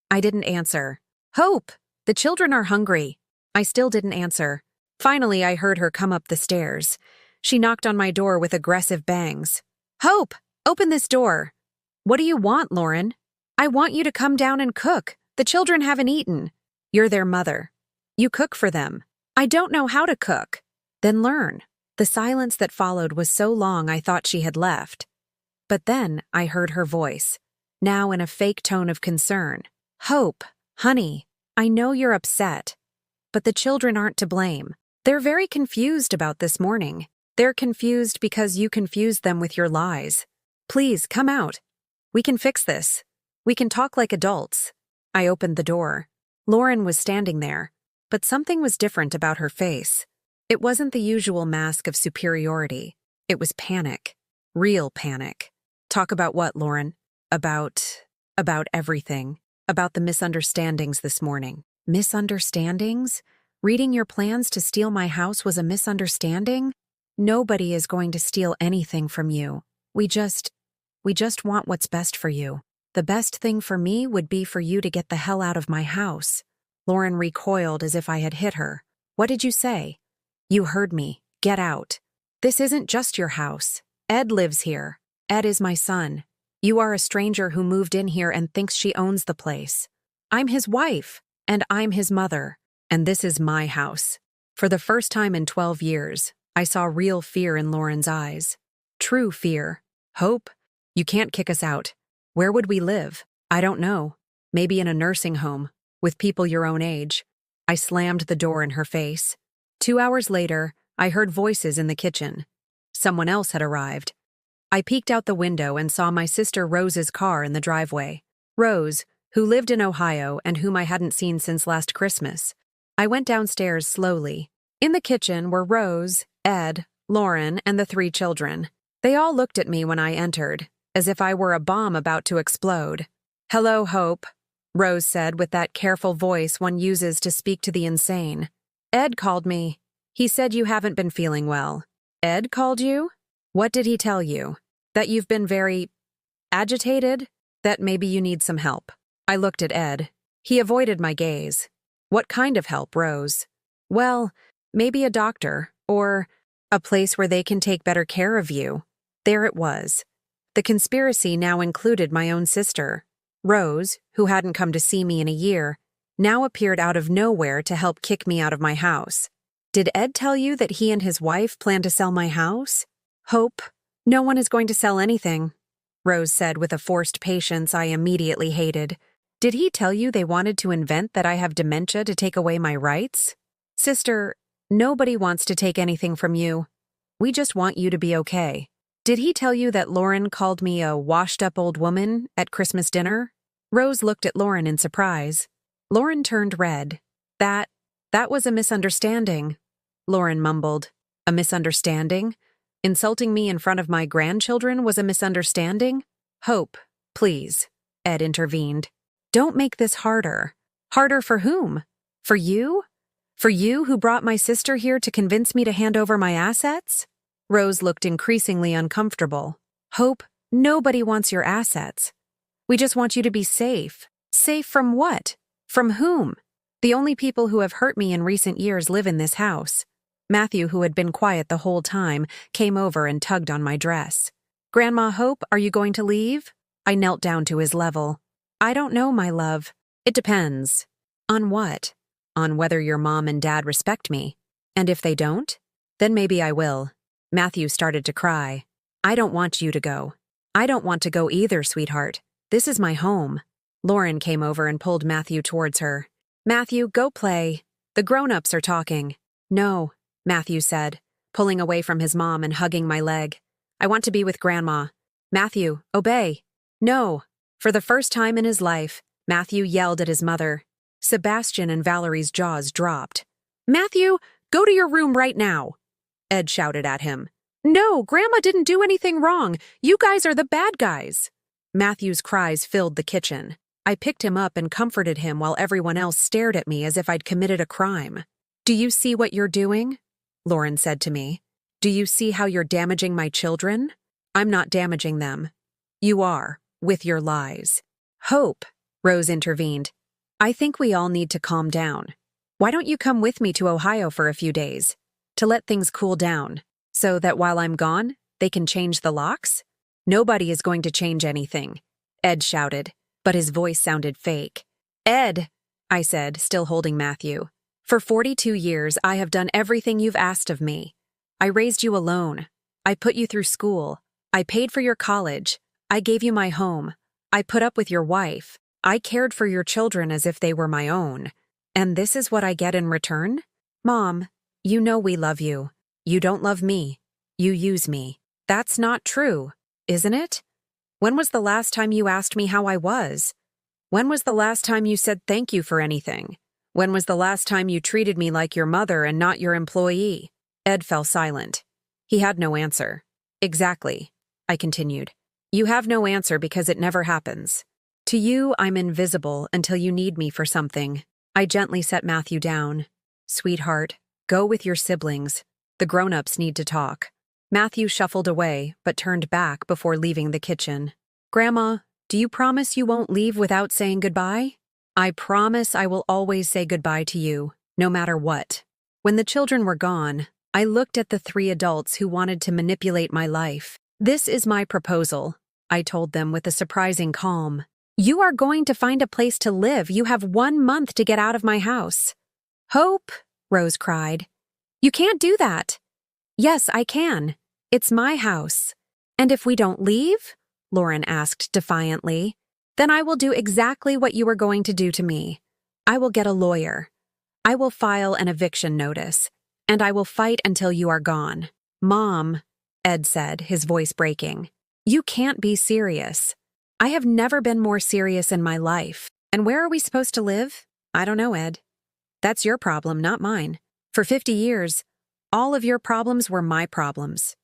I didn't answer. "Hope, the children are hungry." I still didn't answer. Finally, I heard her come up the stairs. She knocked on my door with aggressive bangs. "Hope, open this door." "What do you want, Lauren?" "I want you to come down and cook. The children haven't eaten." "You're their mother. You cook for them." "I don't know how to cook." "Then learn." The silence that followed was so long I thought she had left. But then I heard her voice, now in a fake tone of concern. "Hope, honey, I know you're upset, but the children aren't to blame. They're very confused about this morning. They're confused because you confused them with your lies. Please, come out. We can fix this. We can talk like adults." I opened the door. Lauren was standing there, but something was different about her face. It wasn't the usual mask of superiority. It was panic. Real panic. "Talk about what, Lauren?" About everything. About the misunderstandings this morning." "Misunderstandings? Reading your plans to steal my house was a misunderstanding? Nobody is going to steal anything from you. We just want what's best for you. The best thing for me would be for you to get the hell out of my house." Lauren recoiled as if I had hit her. "What did you say?" "You heard me. Get out. This isn't just your house. Ed lives here. Ed is my son. You are a stranger who moved in here and thinks she owns the place. I'm his wife, and I'm his mother, and this is my house." For the first time in 12 years, I saw real fear in Lauren's eyes. True fear. "Hope, you can't kick us out. Where would we live?" "I don't know. Maybe in a nursing home, with people your own age." I slammed the door in her face. 2 hours later, I heard voices in the kitchen. Someone else had arrived. I peeked out the window and saw my sister Rose's car in the driveway. Rose, who lived in Ohio and whom I hadn't seen since last Christmas. I went downstairs slowly. In the kitchen were Rose, Ed, Lauren, and the 3 children. They all looked at me when I entered, as if I were a bomb about to explode. "Hello, Hope," Rose said with that careful voice one uses to speak to the insane. "Ed called me. He said you haven't been feeling well." "Ed called you? What did he tell you? That you've been very agitated? That maybe you need some help?" I looked at Ed. He avoided my gaze. "What kind of help, Rose?" "Well, maybe a doctor, or a place where they can take better care of you." There it was. The conspiracy now included my own sister. Rose, who hadn't come to see me in a year, now appeared out of nowhere to help kick me out of my house. "Did Ed tell you that he and his wife plan to sell my house?" "Hope, no one is going to sell anything," Rose said with a forced patience I immediately hated. "Did he tell you they wanted to invent that I have dementia to take away my rights?" "Sister, nobody wants to take anything from you. We just want you to be okay." "Did he tell you that Lauren called me a washed-up old woman at Christmas dinner?" Rose looked at Lauren in surprise. Lauren turned red. That was a misunderstanding," Lauren mumbled. "A misunderstanding? Insulting me in front of my grandchildren was a misunderstanding?" "Hope, please," Ed intervened. "Don't make this harder." "Harder for whom? For you? For you who brought my sister here to convince me to hand over my assets?" Rose looked increasingly uncomfortable. "Hope, nobody wants your assets. We just want you to be safe." "Safe from what? From whom? The only people who have hurt me in recent years live in this house." Matthew, who had been quiet the whole time, came over and tugged on my dress. "Grandma Hope, are you going to leave?" I knelt down to his level. "I don't know, my love. It depends." "On what?" "On whether your mom and dad respect me. And if they don't, then maybe I will." Matthew started to cry. "I don't want you to go." "I don't want to go either, sweetheart. This is my home." Lauren came over and pulled Matthew towards her. "Matthew, go play. The grown-ups are talking. No, Matthew said, pulling away from his mom and hugging my leg. I want to be with Grandma. Matthew, obey. No. For the first time in his life, Matthew yelled at his mother. Sebastian and Valerie's jaws dropped. Matthew, go to your room right now, Ed shouted at him. No, Grandma didn't do anything wrong. You guys are the bad guys. Matthew's cries filled the kitchen. I picked him up and comforted him while everyone else stared at me as if I'd committed a crime. Do you see what you're doing? Lauren said to me. Do you see how you're damaging my children? I'm not damaging them. You are, with your lies. Hope, Rose intervened. I think we all need to calm down. Why don't you come with me to Ohio for a few days, to let things cool down, so that while I'm gone, they can change the locks? Nobody is going to change anything, Ed shouted, but his voice sounded fake. Ed, I said, still holding Matthew. For 42 years, I have done everything you've asked of me. I raised you alone. I put you through school. I paid for your college. I gave you my home. I put up with your wife. I cared for your children as if they were my own. And this is what I get in return? Mom, you know we love you. You don't love me. You use me. That's not true, isn't it? When was the last time you asked me how I was? When was the last time you said thank you for anything? When was the last time you treated me like your mother and not your employee? Ed fell silent. He had no answer. Exactly, I continued. You have no answer because it never happens. To you, I'm invisible until you need me for something. I gently set Matthew down. Sweetheart, go with your siblings. The grown-ups need to talk. Matthew shuffled away, but turned back before leaving the kitchen. Grandma, do you promise you won't leave without saying goodbye? I promise I will always say goodbye to you, no matter what. When the children were gone, I looked at the 3 adults who wanted to manipulate my life. This is my proposal, I told them with a surprising calm. You are going to find a place to live. You have 1 month to get out of my house. Hope, Rose cried. You can't do that. Yes, I can. It's my house. And if we don't leave? Lauren asked defiantly. Then I will do exactly what you are going to do to me. I will get a lawyer. I will file an eviction notice. And I will fight until you are gone. Mom, Ed said, his voice breaking. You can't be serious. I have never been more serious in my life. And where are we supposed to live? I don't know, Ed. That's your problem, not mine. For 50 years, all of your problems were my problems.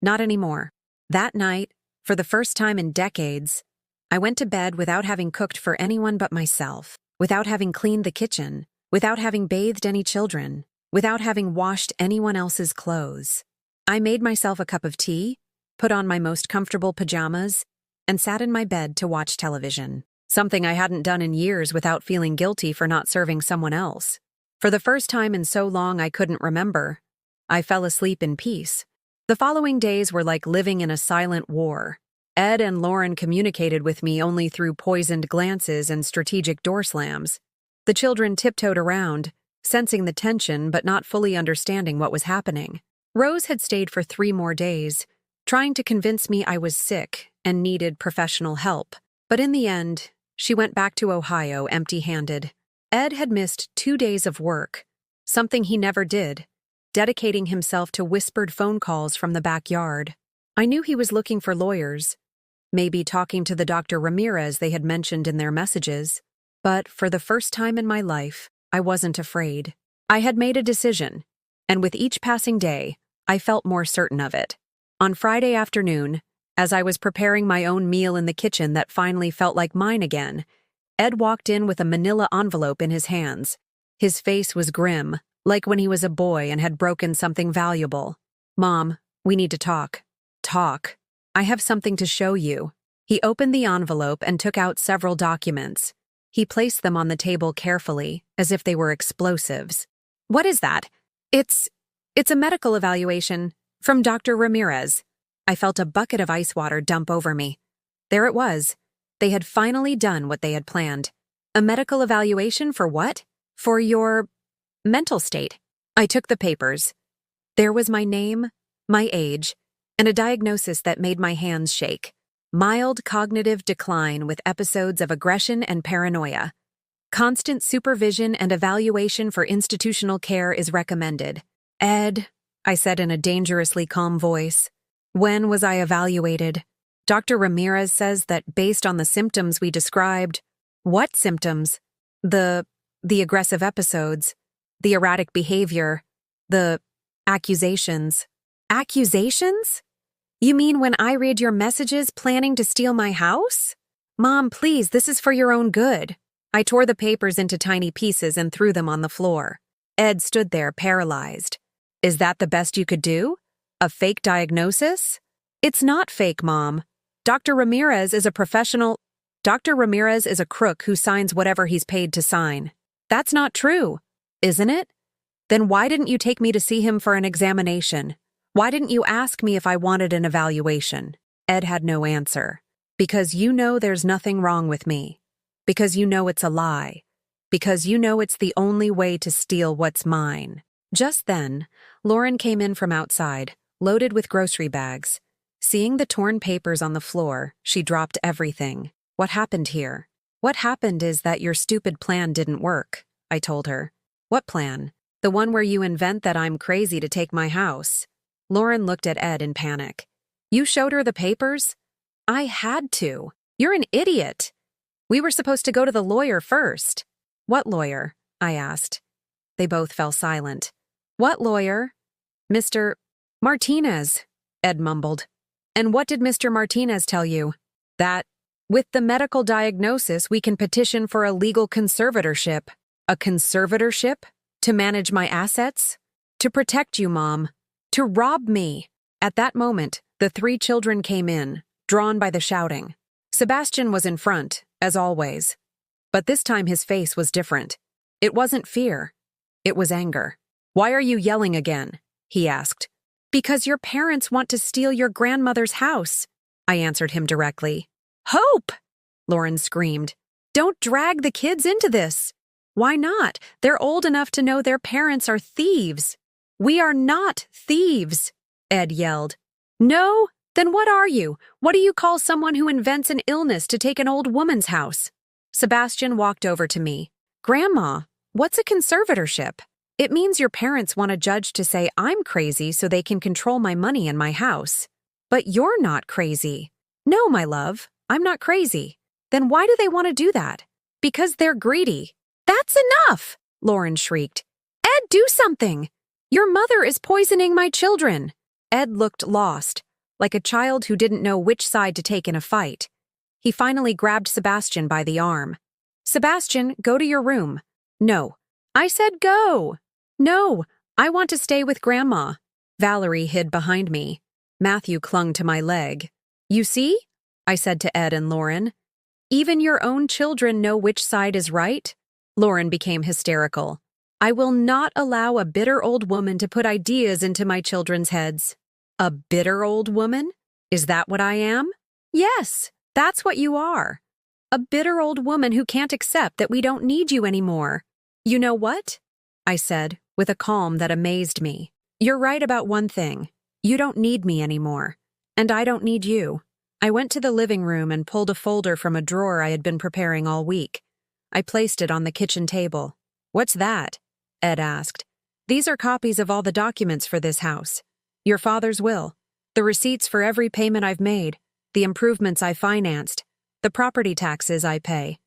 Not anymore. That night, for the first time in decades, I went to bed without having cooked for anyone but myself, without having cleaned the kitchen, without having bathed any children, without having washed anyone else's clothes. I made myself a cup of tea, put on my most comfortable pajamas, and sat in my bed to watch television, something I hadn't done in years without feeling guilty for not serving someone else. For the first time in so long I couldn't remember, I fell asleep in peace. The following days were like living in a silent war. Ed and Lauren communicated with me only through poisoned glances and strategic door slams. The children tiptoed around, sensing the tension but not fully understanding what was happening. Rose had stayed for 3 more days, trying to convince me I was sick and needed professional help. But in the end, she went back to Ohio empty-handed. Ed had missed 2 days of work, something he never did, dedicating himself to whispered phone calls from the backyard. I knew he was looking for lawyers, maybe talking to the Dr. Ramirez they had mentioned in their messages. But for the first time in my life, I wasn't afraid. I had made a decision, and with each passing day, I felt more certain of it. On Friday afternoon, as I was preparing my own meal in the kitchen that finally felt like mine again, Ed walked in with a manila envelope in his hands. His face was grim, like when he was a boy and had broken something valuable. Mom, we need to talk. Talk. I have something to show you. He opened the envelope and took out several documents. He placed them on the table carefully, as if they were explosives. What is that? It's a medical evaluation from Dr. Ramirez. I felt a bucket of ice water dump over me. There it was. They had finally done what they had planned. A medical evaluation for what? For your mental state. I took the papers. There was my name, my age, and a diagnosis that made my hands shake. Mild cognitive decline with episodes of aggression and paranoia. Constant supervision and evaluation for institutional care is recommended. Ed, I said in a dangerously calm voice. When was I evaluated? Dr. Ramirez says that based on the symptoms we described. What symptoms? The aggressive episodes, the erratic behavior, the accusations. Accusations? You mean when I read your messages planning to steal my house? Mom, please, this is for your own good. I tore the papers into tiny pieces and threw them on the floor. Ed stood there, paralyzed. Is that the best you could do? A fake diagnosis? It's not fake, Mom. Dr. Ramirez is a professional. Dr. Ramirez is a crook who signs whatever he's paid to sign. That's not true, isn't it? Then why didn't you take me to see him for an examination? Why didn't you ask me if I wanted an evaluation? Ed had no answer. Because you know there's nothing wrong with me. Because you know it's a lie. Because you know it's the only way to steal what's mine. Just then, Lauren came in from outside, loaded with grocery bags. Seeing the torn papers on the floor, she dropped everything. What happened here? What happened is that your stupid plan didn't work, I told her. What plan? The one where you invent that I'm crazy to take my house. Lauren looked at Ed in panic. You showed her the papers? I had to. You're an idiot. We were supposed to go to the lawyer first. What lawyer? I asked. They both fell silent. What lawyer? Mr. Martinez, Ed mumbled. And what did Mr. Martinez tell you? That, with the medical diagnosis, we can petition for a legal conservatorship. A conservatorship? To manage my assets? To protect you, Mom. To rob me. At that moment, the 3 children came in, drawn by the shouting. Sebastian was in front, as always. But this time his face was different. It wasn't fear. It was anger. Why are you yelling again? He asked. Because your parents want to steal your grandmother's house, I answered him directly. Hope! Lauren screamed. Don't drag the kids into this. Why not? They're old enough to know their parents are thieves. We are not thieves, Ed yelled. No? Then what are you? What do you call someone who invents an illness to take an old woman's house? Sebastian walked over to me. Grandma, what's a conservatorship? It means your parents want a judge to say I'm crazy so they can control my money and my house. But you're not crazy. No, my love, I'm not crazy. Then why do they want to do that? Because they're greedy. That's enough, Lauren shrieked. Ed, do something. Your mother is poisoning my children. Ed looked lost, like a child who didn't know which side to take in a fight. He finally grabbed Sebastian by the arm. Sebastian, go to your room. No. I said go. No, I want to stay with Grandma. Valerie hid behind me. Matthew clung to my leg. You see? I said to Ed and Lauren. Even your own children know which side is right? Lauren became hysterical. I will not allow a bitter old woman to put ideas into my children's heads. A bitter old woman? Is that what I am? Yes, that's what you are. A bitter old woman who can't accept that we don't need you anymore. You know what? I said, with a calm that amazed me. You're right about one thing. You don't need me anymore. And I don't need you. I went to the living room and pulled a folder from a drawer I had been preparing all week. I placed it on the kitchen table. What's that? Ed asked. These are copies of all the documents for this house. Your father's will. The receipts for every payment I've made. The improvements I financed. The property taxes I pay.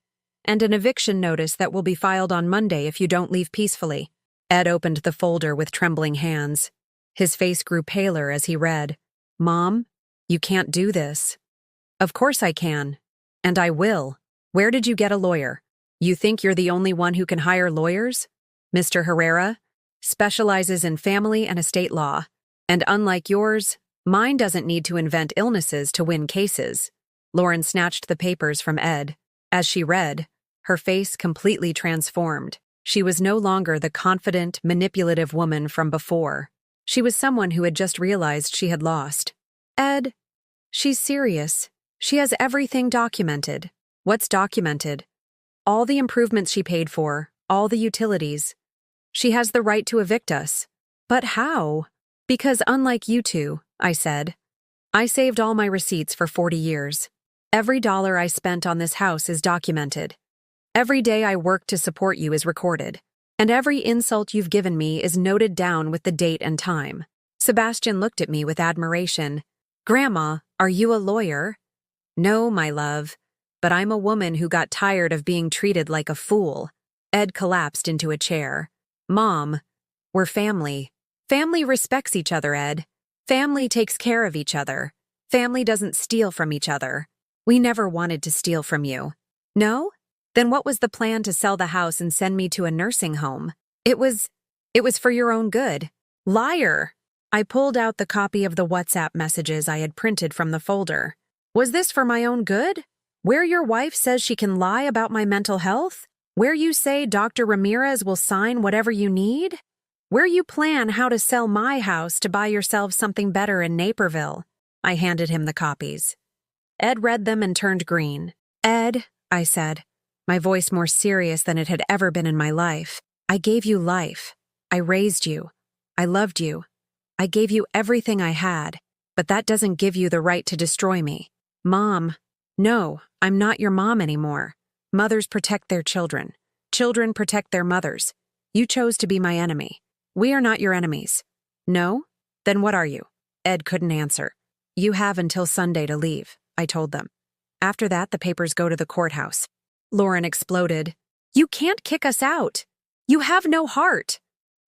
And an eviction notice that will be filed on Monday if you don't leave peacefully. Ed opened the folder with trembling hands. His face grew paler as he read. Mom, you can't do this. Of course I can. And I will. Where did you get a lawyer? You think you're the only one who can hire lawyers? Mr. Herrera specializes in family and estate law. And unlike yours, mine doesn't need to invent illnesses to win cases. Lauren snatched the papers from Ed. As she read, her face completely transformed. She was no longer the confident, manipulative woman from before. She was someone who had just realized she had lost. Ed, she's serious. She has everything documented. What's documented? All the improvements she paid for, all the utilities. She has the right to evict us. But how? Because unlike you two, I said, I saved all my receipts for 40 years. Every dollar I spent on this house is documented. Every day I work to support you is recorded, and every insult you've given me is noted down with the date and time. Sebastian looked at me with admiration. Grandma, are you a lawyer? No, my love, but I'm a woman who got tired of being treated like a fool. Ed collapsed into a chair. Mom, we're family. Family respects each other, Ed. Family takes care of each other. Family doesn't steal from each other. We never wanted to steal from you. No? Then what was the plan to sell the house and send me to a nursing home? It was for your own good. Liar! I pulled out the copy of the WhatsApp messages I had printed from the folder. Was this for my own good? Where your wife says she can lie about my mental health? Where you say Dr. Ramirez will sign whatever you need? Where you plan how to sell my house to buy yourself something better in Naperville? I handed him the copies. Ed read them and turned green. Ed, I said, my voice more serious than it had ever been in my life. I gave you life. I raised you. I loved you. I gave you everything I had, but that doesn't give you the right to destroy me. Mom, no, I'm not your mom anymore. Mothers protect their children. Children protect their mothers. You chose to be my enemy. We are not your enemies. No? Then what are you? Ed couldn't answer. You have until Sunday to leave, I told them. After that, the papers go to the courthouse. Lauren exploded. You can't kick us out. You have no heart.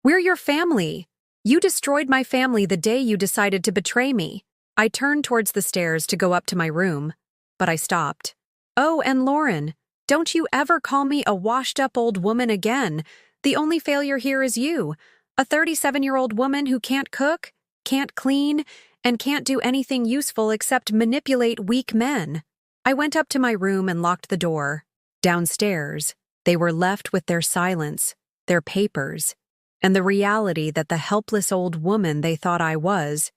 We're your family. You destroyed my family the day you decided to betray me. I turned towards the stairs to go up to my room, but I stopped. Oh, and Lauren, don't you ever call me a washed-up old woman again. The only failure here is you, a 37-year-old woman who can't cook, can't clean, and can't do anything useful except manipulate weak men. I went up to my room and locked the door. Downstairs, they were left with their silence, their papers, and the reality that the helpless old woman they thought I was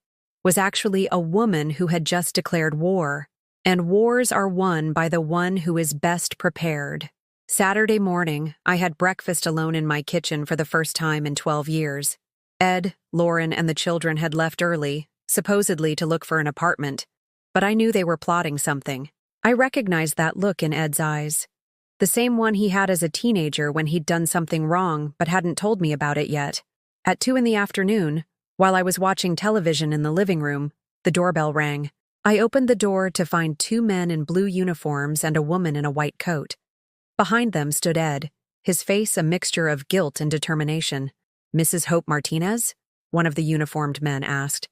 actually a woman who had just declared war. And wars are won by the one who is best prepared. Saturday morning, I had breakfast alone in my kitchen for the first time in 12 years. Ed, Lauren, and the children had left early, supposedly to look for an apartment, but I knew they were plotting something. I recognized that look in Ed's eyes. The same one he had as a teenager when he'd done something wrong but hadn't told me about it yet. At 2 p.m, while I was watching television in the living room, the doorbell rang. I opened the door to find 2 men in blue uniforms and a woman in a white coat. Behind them stood Ed, his face a mixture of guilt and determination. Mrs. Hope Martinez? One of the uniformed men asked.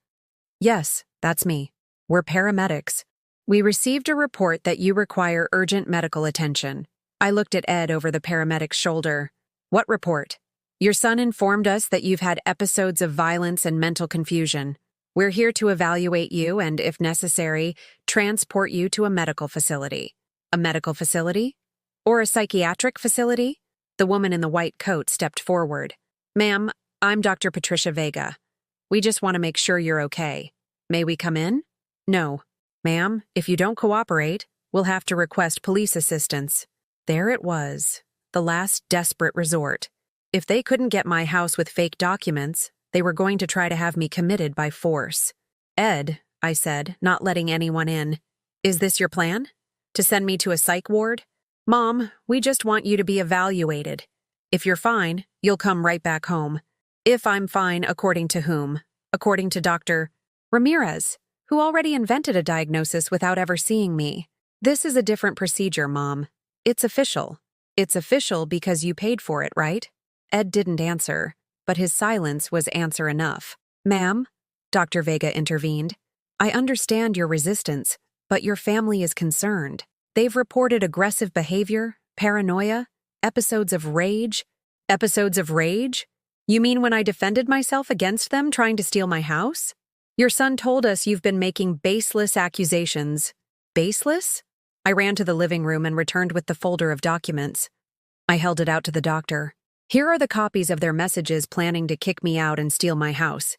Yes, that's me. We're paramedics. We received a report that you require urgent medical attention. I looked at Ed over the paramedic's shoulder. What report? Your son informed us that you've had episodes of violence and mental confusion. We're here to evaluate you and, if necessary, transport you to a medical facility. A medical facility? Or a psychiatric facility? The woman in the white coat stepped forward. Ma'am, I'm Dr. Patricia Vega. We just want to make sure you're okay. May we come in? No. Ma'am, if you don't cooperate, we'll have to request police assistance. There it was, the last desperate resort. If they couldn't get my house with fake documents, they were going to try to have me committed by force. Ed, I said, not letting anyone in, is this your plan? To send me to a psych ward? Mom, we just want you to be evaluated. If you're fine, you'll come right back home. If I'm fine, according to whom? According to Dr. Ramirez, who already invented a diagnosis without ever seeing me. This is a different procedure, Mom. It's official. It's official because you paid for it, right? Ed didn't answer, but his silence was answer enough. Ma'am, Dr. Vega intervened, I understand your resistance, but your family is concerned. They've reported aggressive behavior, paranoia, episodes of rage. Episodes of rage? You mean when I defended myself against them trying to steal my house? Your son told us you've been making baseless accusations. Baseless? I ran to the living room and returned with the folder of documents. I held it out to the doctor. Here are the copies of their messages planning to kick me out and steal my house.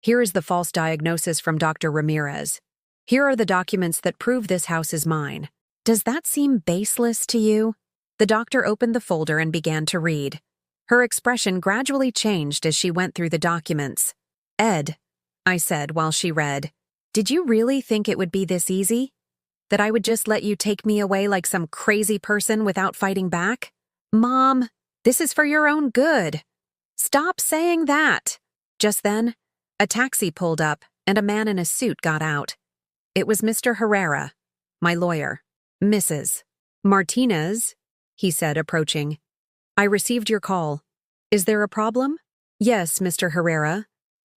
Here is the false diagnosis from Dr. Ramirez. Here are the documents that prove this house is mine. Does that seem baseless to you? The doctor opened the folder and began to read. Her expression gradually changed as she went through the documents. Ed, I said while she read, did you really think it would be this easy? That I would just let you take me away like some crazy person without fighting back? Mom, this is for your own good. Stop saying that. Just then, a taxi pulled up and a man in a suit got out. It was Mr. Herrera, my lawyer. Mrs. Martinez, he said, approaching. I received your call. Is there a problem? Yes, Mr. Herrera.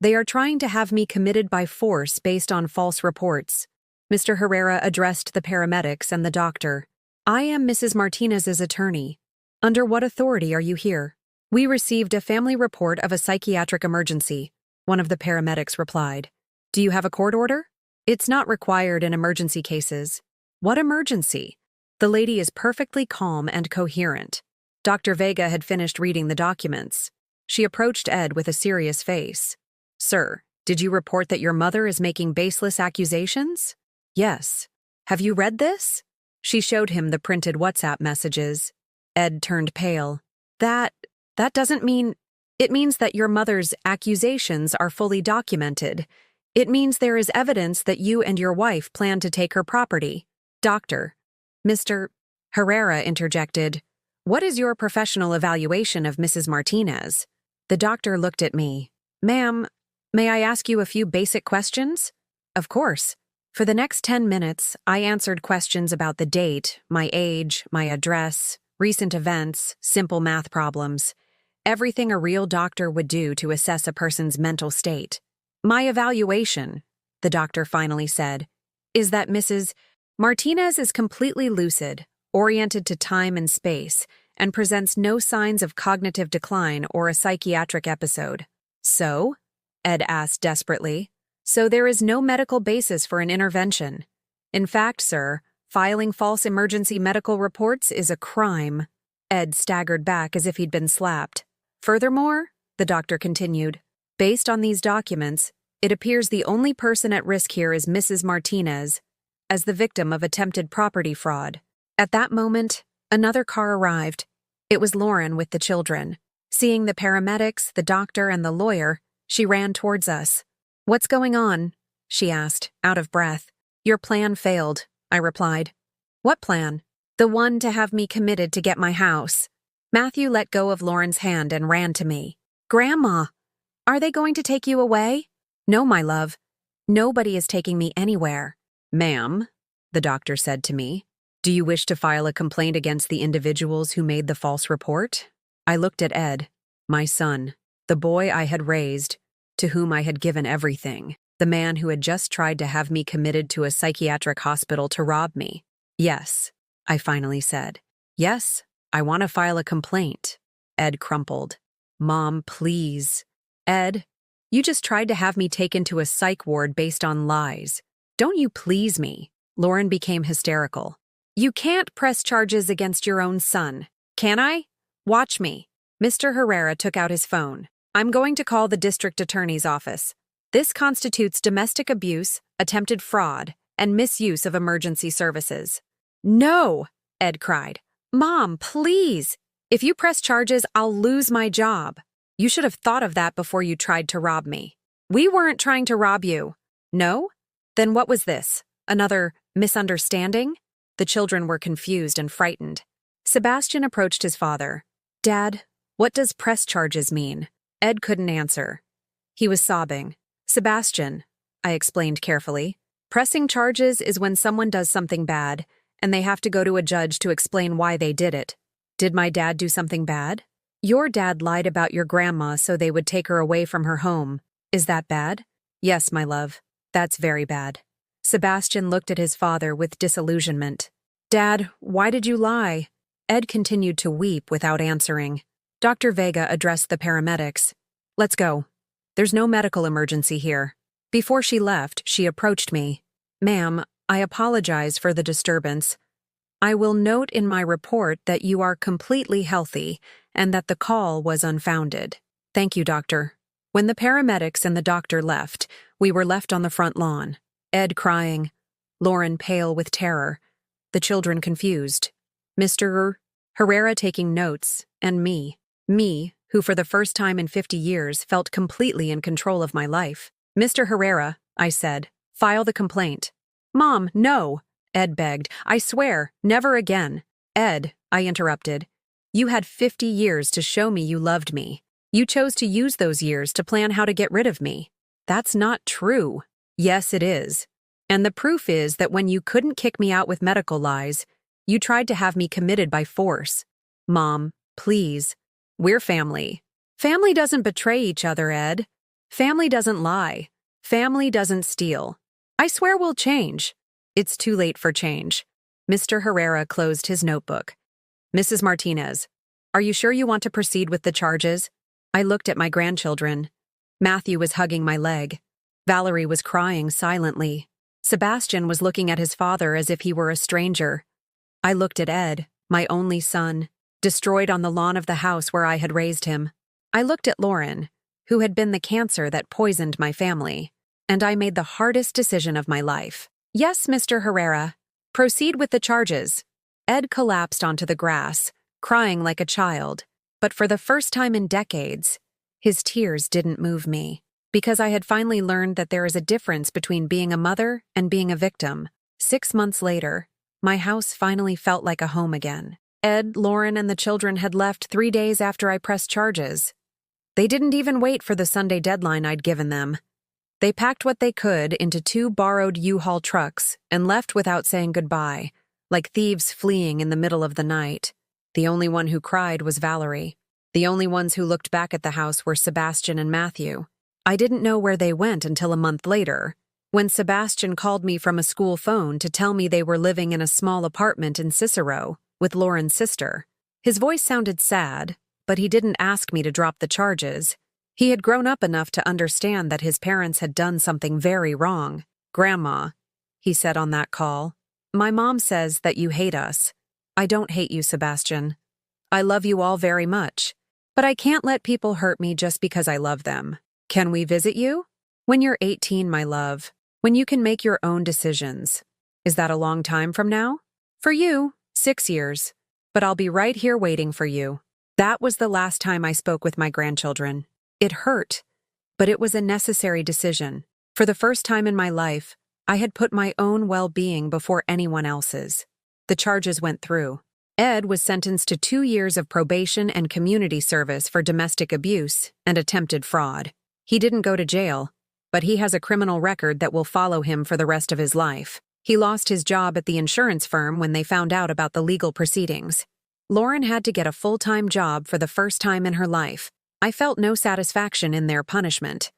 They are trying to have me committed by force based on false reports. Mr. Herrera addressed the paramedics and the doctor. I am Mrs. Martinez's attorney. Under what authority are you here? We received a family report of a psychiatric emergency, one of the paramedics replied. Do you have a court order? It's not required in emergency cases. What emergency? The lady is perfectly calm and coherent. Dr. Vega had finished reading the documents. She approached Ed with a serious face. Sir, did you report that your mother is making baseless accusations? Yes. Have you read this? She showed him the printed WhatsApp messages. Ed turned pale. That doesn't mean... It means that your mother's accusations are fully documented. It means there is evidence that you and your wife plan to take her property. Doctor. Mr. Herrera interjected. What is your professional evaluation of Mrs. Martinez? The doctor looked at me. Ma'am, may I ask you a few basic questions? Of course. For the next 10 minutes, I answered questions about the date, my age, my address, recent events, simple math problems. Everything a real doctor would do to assess a person's mental state. My evaluation, the doctor finally said, is that Mrs. Martinez is completely lucid, oriented to time and space, and presents no signs of cognitive decline or a psychiatric episode. So? Ed asked desperately. So there is no medical basis for an intervention. In fact, sir, filing false emergency medical reports is a crime. Ed staggered back as if he'd been slapped. Furthermore, the doctor continued, based on these documents, it appears the only person at risk here is Mrs. Martinez, as the victim of attempted property fraud. At that moment, another car arrived. It was Lauren with the children. Seeing the paramedics, the doctor, and the lawyer, she ran towards us. What's going on? She asked, out of breath. Your plan failed, I replied. What plan? The one to have me committed to get my house. Matthew let go of Lauren's hand and ran to me. Grandma, are they going to take you away? No, my love. Nobody is taking me anywhere. Ma'am, the doctor said to me, do you wish to file a complaint against the individuals who made the false report? I looked at Ed, my son, the boy I had raised, to whom I had given everything, the man who had just tried to have me committed to a psychiatric hospital to rob me. Yes, I finally said. Yes, I want to file a complaint. Ed crumpled. Mom, please. Ed, you just tried to have me taken to a psych ward based on lies. Don't you please me. Lauren became hysterical. You can't press charges against your own son, can I? Watch me. Mr. Herrera took out his phone. I'm going to call the district attorney's office. This constitutes domestic abuse, attempted fraud, and misuse of emergency services. No, Ed cried. Mom, please. If you press charges, I'll lose my job. You should have thought of that before you tried to rob me. We weren't trying to rob you. No? Then what was this? Another misunderstanding? The children were confused and frightened. Sebastian approached his father. Dad, what does press charges mean? Ed couldn't answer. He was sobbing. Sebastian, I explained carefully, pressing charges is when someone does something bad, and they have to go to a judge to explain why they did it. Did my dad do something bad? Your dad lied about your grandma so they would take her away from her home. Is that bad? Yes, my love. That's very bad. Sebastian looked at his father with disillusionment. Dad, why did you lie? Ed continued to weep without answering. Dr. Vega addressed the paramedics. Let's go. There's no medical emergency here. Before she left, she approached me. Ma'am, I apologize for the disturbance. I will note in my report that you are completely healthy and that the call was unfounded. Thank you, doctor. When the paramedics and the doctor left, we were left on the front lawn. Ed crying, Lauren pale with terror, the children confused, Mr. Herrera taking notes, and me, who for the first time in 50 years felt completely in control of my life. Mr. Herrera, I said, file the complaint. Mom, no, Ed begged. I swear, never again. Ed, I interrupted. You had 50 years to show me you loved me. You chose to use those years to plan how to get rid of me. That's not true. Yes, it is. And the proof is that when you couldn't kick me out with medical lies, you tried to have me committed by force. Mom, please. We're family. Family doesn't betray each other, Ed. Family doesn't lie. Family doesn't steal. I swear we'll change. It's too late for change. Mr. Herrera closed his notebook. Mrs. Martinez, are you sure you want to proceed with the charges? I looked at my grandchildren. Matthew was hugging my leg. Valerie was crying silently. Sebastian was looking at his father as if he were a stranger. I looked at Ed, my only son, destroyed on the lawn of the house where I had raised him. I looked at Lauren, who had been the cancer that poisoned my family, and I made the hardest decision of my life. Yes, Mr. Herrera. Proceed with the charges. Ed collapsed onto the grass, crying like a child, but for the first time in decades, his tears didn't move me, because I had finally learned that there is a difference between being a mother and being a victim. 6 months later, my house finally felt like a home again. Ed, Lauren, and the children had left 3 days after I pressed charges. They didn't even wait for the Sunday deadline I'd given them. They packed what they could into 2 borrowed U-Haul trucks and left without saying goodbye, like thieves fleeing in the middle of the night. The only one who cried was Valerie. The only ones who looked back at the house were Sebastian and Matthew. I didn't know where they went until a month later, when Sebastian called me from a school phone to tell me they were living in a small apartment in Cicero with Lauren's sister. His voice sounded sad, but he didn't ask me to drop the charges. He had grown up enough to understand that his parents had done something very wrong. Grandma, he said on that call, my mom says that you hate us. I don't hate you, Sebastian. I love you all very much, but I can't let people hurt me just because I love them. Can we visit you? When you're 18, my love, when you can make your own decisions. Is that a long time from now? For you, 6 years, but I'll be right here waiting for you. That was the last time I spoke with my grandchildren. It hurt, but it was a necessary decision. For the first time in my life, I had put my own well-being before anyone else's. The charges went through. Ed was sentenced to 2 years of probation and community service for domestic abuse and attempted fraud. He didn't go to jail, but he has a criminal record that will follow him for the rest of his life. He lost his job at the insurance firm when they found out about the legal proceedings. Lauren had to get a full-time job for the first time in her life. I felt no satisfaction in their punishment,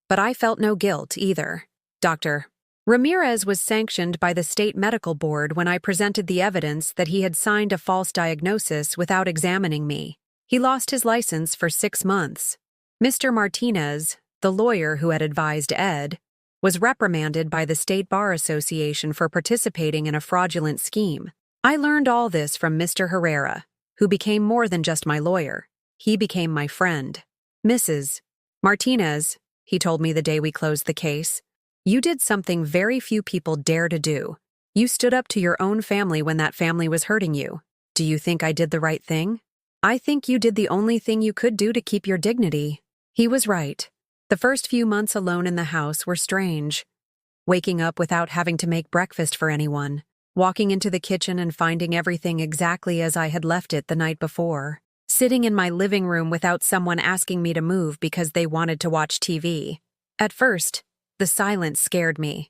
but I felt no guilt either. Dr. Ramirez was sanctioned by the state medical board when I presented the evidence that he had signed a false diagnosis without examining me. He lost his license for 6 months. Mr. Martinez, the lawyer who had advised Ed, was reprimanded by the State Bar Association for participating in a fraudulent scheme. I learned all this from Mr. Herrera, who became more than just my lawyer. He became my friend. Mrs. Martinez, he told me the day we closed the case, you did something very few people dare to do. You stood up to your own family when that family was hurting you. Do you think I did the right thing? I think you did the only thing you could do to keep your dignity. He was right. The first few months alone in the house were strange. Waking up without having to make breakfast for anyone. Walking into the kitchen and finding everything exactly as I had left it the night before. Sitting in my living room without someone asking me to move because they wanted to watch TV. At first, the silence scared me.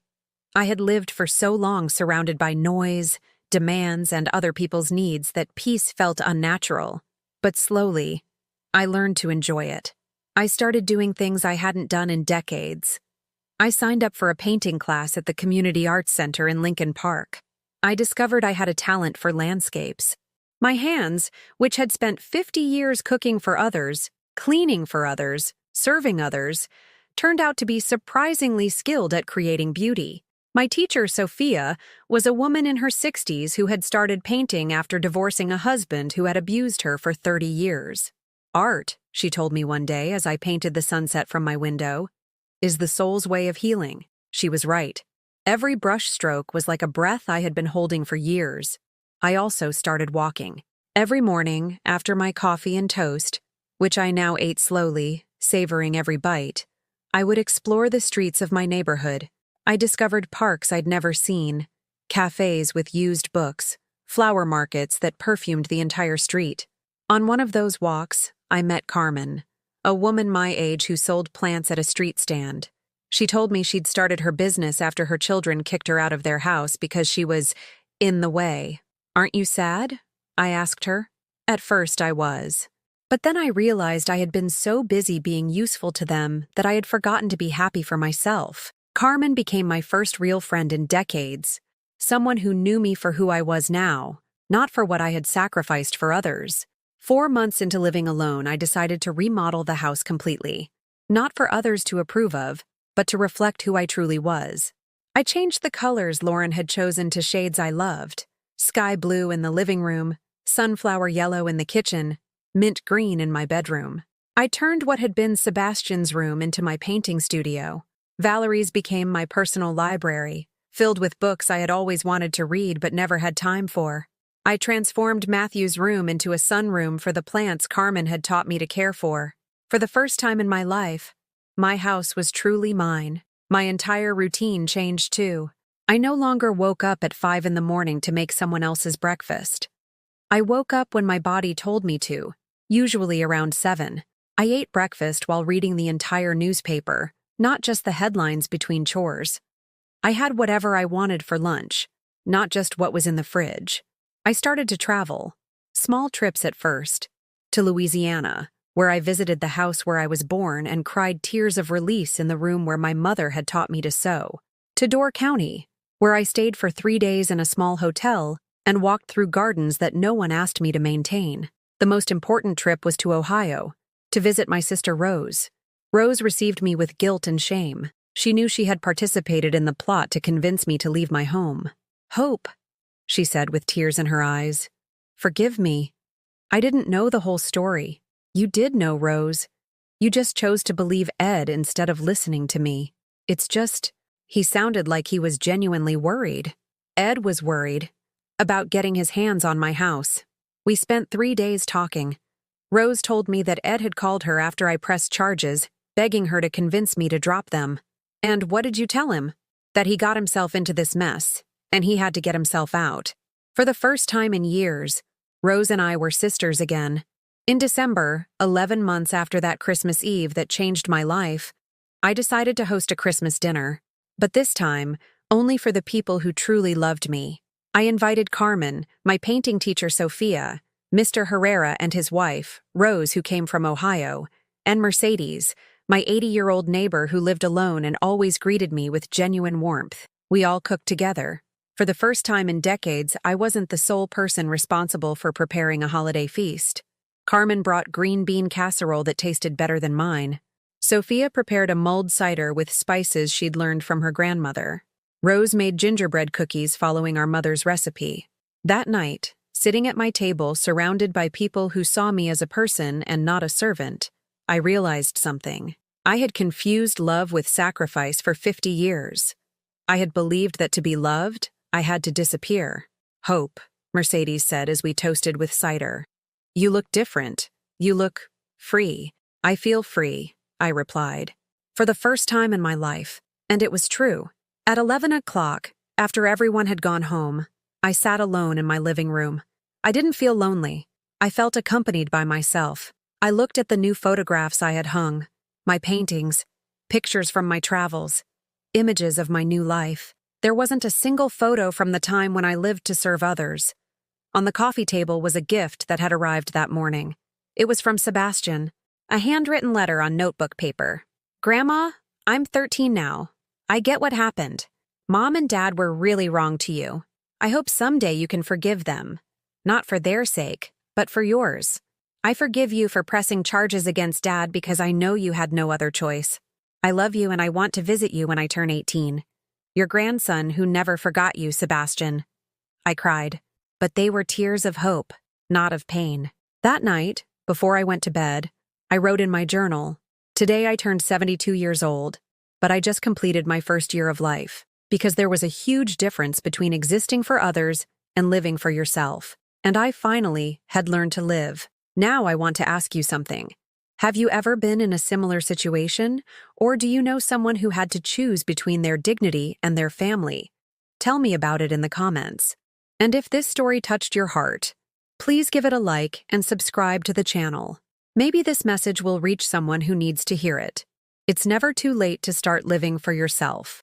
I had lived for so long surrounded by noise, demands, and other people's needs that peace felt unnatural. But slowly, I learned to enjoy it. I started doing things I hadn't done in decades. I signed up for a painting class at the Community Arts Center in Lincoln Park. I discovered I had a talent for landscapes. My hands, which had spent 50 years cooking for others, cleaning for others, serving others, turned out to be surprisingly skilled at creating beauty. My teacher, Sophia, was a woman in her 60s who had started painting after divorcing a husband who had abused her for 30 years. Art, she told me one day as I painted the sunset from my window, is the soul's way of healing. She was right. Every brush stroke was like a breath I had been holding for years. I also started walking. Every morning, after my coffee and toast, which I now ate slowly, savoring every bite, I would explore the streets of my neighborhood. I discovered parks I'd never seen, cafes with used books, flower markets that perfumed the entire street. On one of those walks, I met Carmen, a woman my age who sold plants at a street stand. She told me she'd started her business after her children kicked her out of their house because she was in the way. "Aren't you sad?" I asked her. At first, I was. But then I realized I had been so busy being useful to them that I had forgotten to be happy for myself. Carmen became my first real friend in decades, someone who knew me for who I was now, not for what I had sacrificed for others. 4 months into living alone, I decided to remodel the house completely. Not for others to approve of, but to reflect who I truly was. I changed the colors Lauren had chosen to shades I loved: sky blue in the living room, sunflower yellow in the kitchen, mint green in my bedroom. I turned what had been Sebastian's room into my painting studio. Valerie's became my personal library, filled with books I had always wanted to read but never had time for. I transformed Matthew's room into a sunroom for the plants Carmen had taught me to care for. For the first time in my life, my house was truly mine. My entire routine changed too. I no longer woke up at 5 in the morning to make someone else's breakfast. I woke up when my body told me to, usually around 7. I ate breakfast while reading the entire newspaper, not just the headlines between chores. I had whatever I wanted for lunch, not just what was in the fridge. I started to travel, small trips at first, to Louisiana, where I visited the house where I was born and cried tears of release in the room where my mother had taught me to sew, to Door County, where I stayed for 3 days in a small hotel and walked through gardens that no one asked me to maintain. The most important trip was to Ohio, to visit my sister Rose. Rose received me with guilt and shame. She knew she had participated in the plot to convince me to leave my home. "Hope," she said with tears in her eyes. "Forgive me. I didn't know the whole story. You did know, Rose. You just chose to believe Ed instead of listening to me. It's just..." He sounded like he was genuinely worried. Ed was worried about getting his hands on my house. We spent 3 days talking. Rose told me that Ed had called her after I pressed charges, begging her to convince me to drop them. "And what did you tell him?" "That he got himself into this mess, and he had to get himself out." For the first time in years, Rose and I were sisters again. In December, 11 months after that Christmas Eve that changed my life, I decided to host a Christmas dinner. But this time, only for the people who truly loved me. I invited Carmen, my painting teacher Sophia, Mr. Herrera and his wife, Rose, who came from Ohio, and Mercedes, my 80-year-old neighbor who lived alone and always greeted me with genuine warmth. We all cooked together. For the first time in decades, I wasn't the sole person responsible for preparing a holiday feast. Carmen brought green bean casserole that tasted better than mine. Sophia prepared a mulled cider with spices she'd learned from her grandmother. Rose made gingerbread cookies following our mother's recipe. That night, sitting at my table surrounded by people who saw me as a person and not a servant, I realized something. I had confused love with sacrifice for 50 years. I had believed that to be loved, I had to disappear. "Hope," Mercedes said as we toasted with cider. "You look different. You look free." "I feel free," I replied, "for the first time in my life." And it was true. At 11 o'clock, after everyone had gone home, I sat alone in my living room. I didn't feel lonely. I felt accompanied by myself. I looked at the new photographs I had hung, my paintings, pictures from my travels, images of my new life. There wasn't a single photo from the time when I lived to serve others. On the coffee table was a gift that had arrived that morning. It was from Sebastian, a handwritten letter on notebook paper. "Grandma, I'm 13 now. I get what happened. Mom and Dad were really wrong to you. I hope someday you can forgive them. Not for their sake, but for yours. I forgive you for pressing charges against Dad because I know you had no other choice. I love you and I want to visit you when I turn 18. Your grandson who never forgot you, Sebastian." I cried, but they were tears of hope, not of pain. That night, before I went to bed, I wrote in my journal, "Today I turned 72 years old, but I just completed my first year of life," because there was a huge difference between existing for others and living for yourself. And I finally had learned to live. Now I want to ask you something. Have you ever been in a similar situation, or do you know someone who had to choose between their dignity and their family? Tell me about it in the comments. And if this story touched your heart, Please give it a like and subscribe to the channel. Maybe this message will reach someone who needs to hear it. It's never too late to start living for yourself.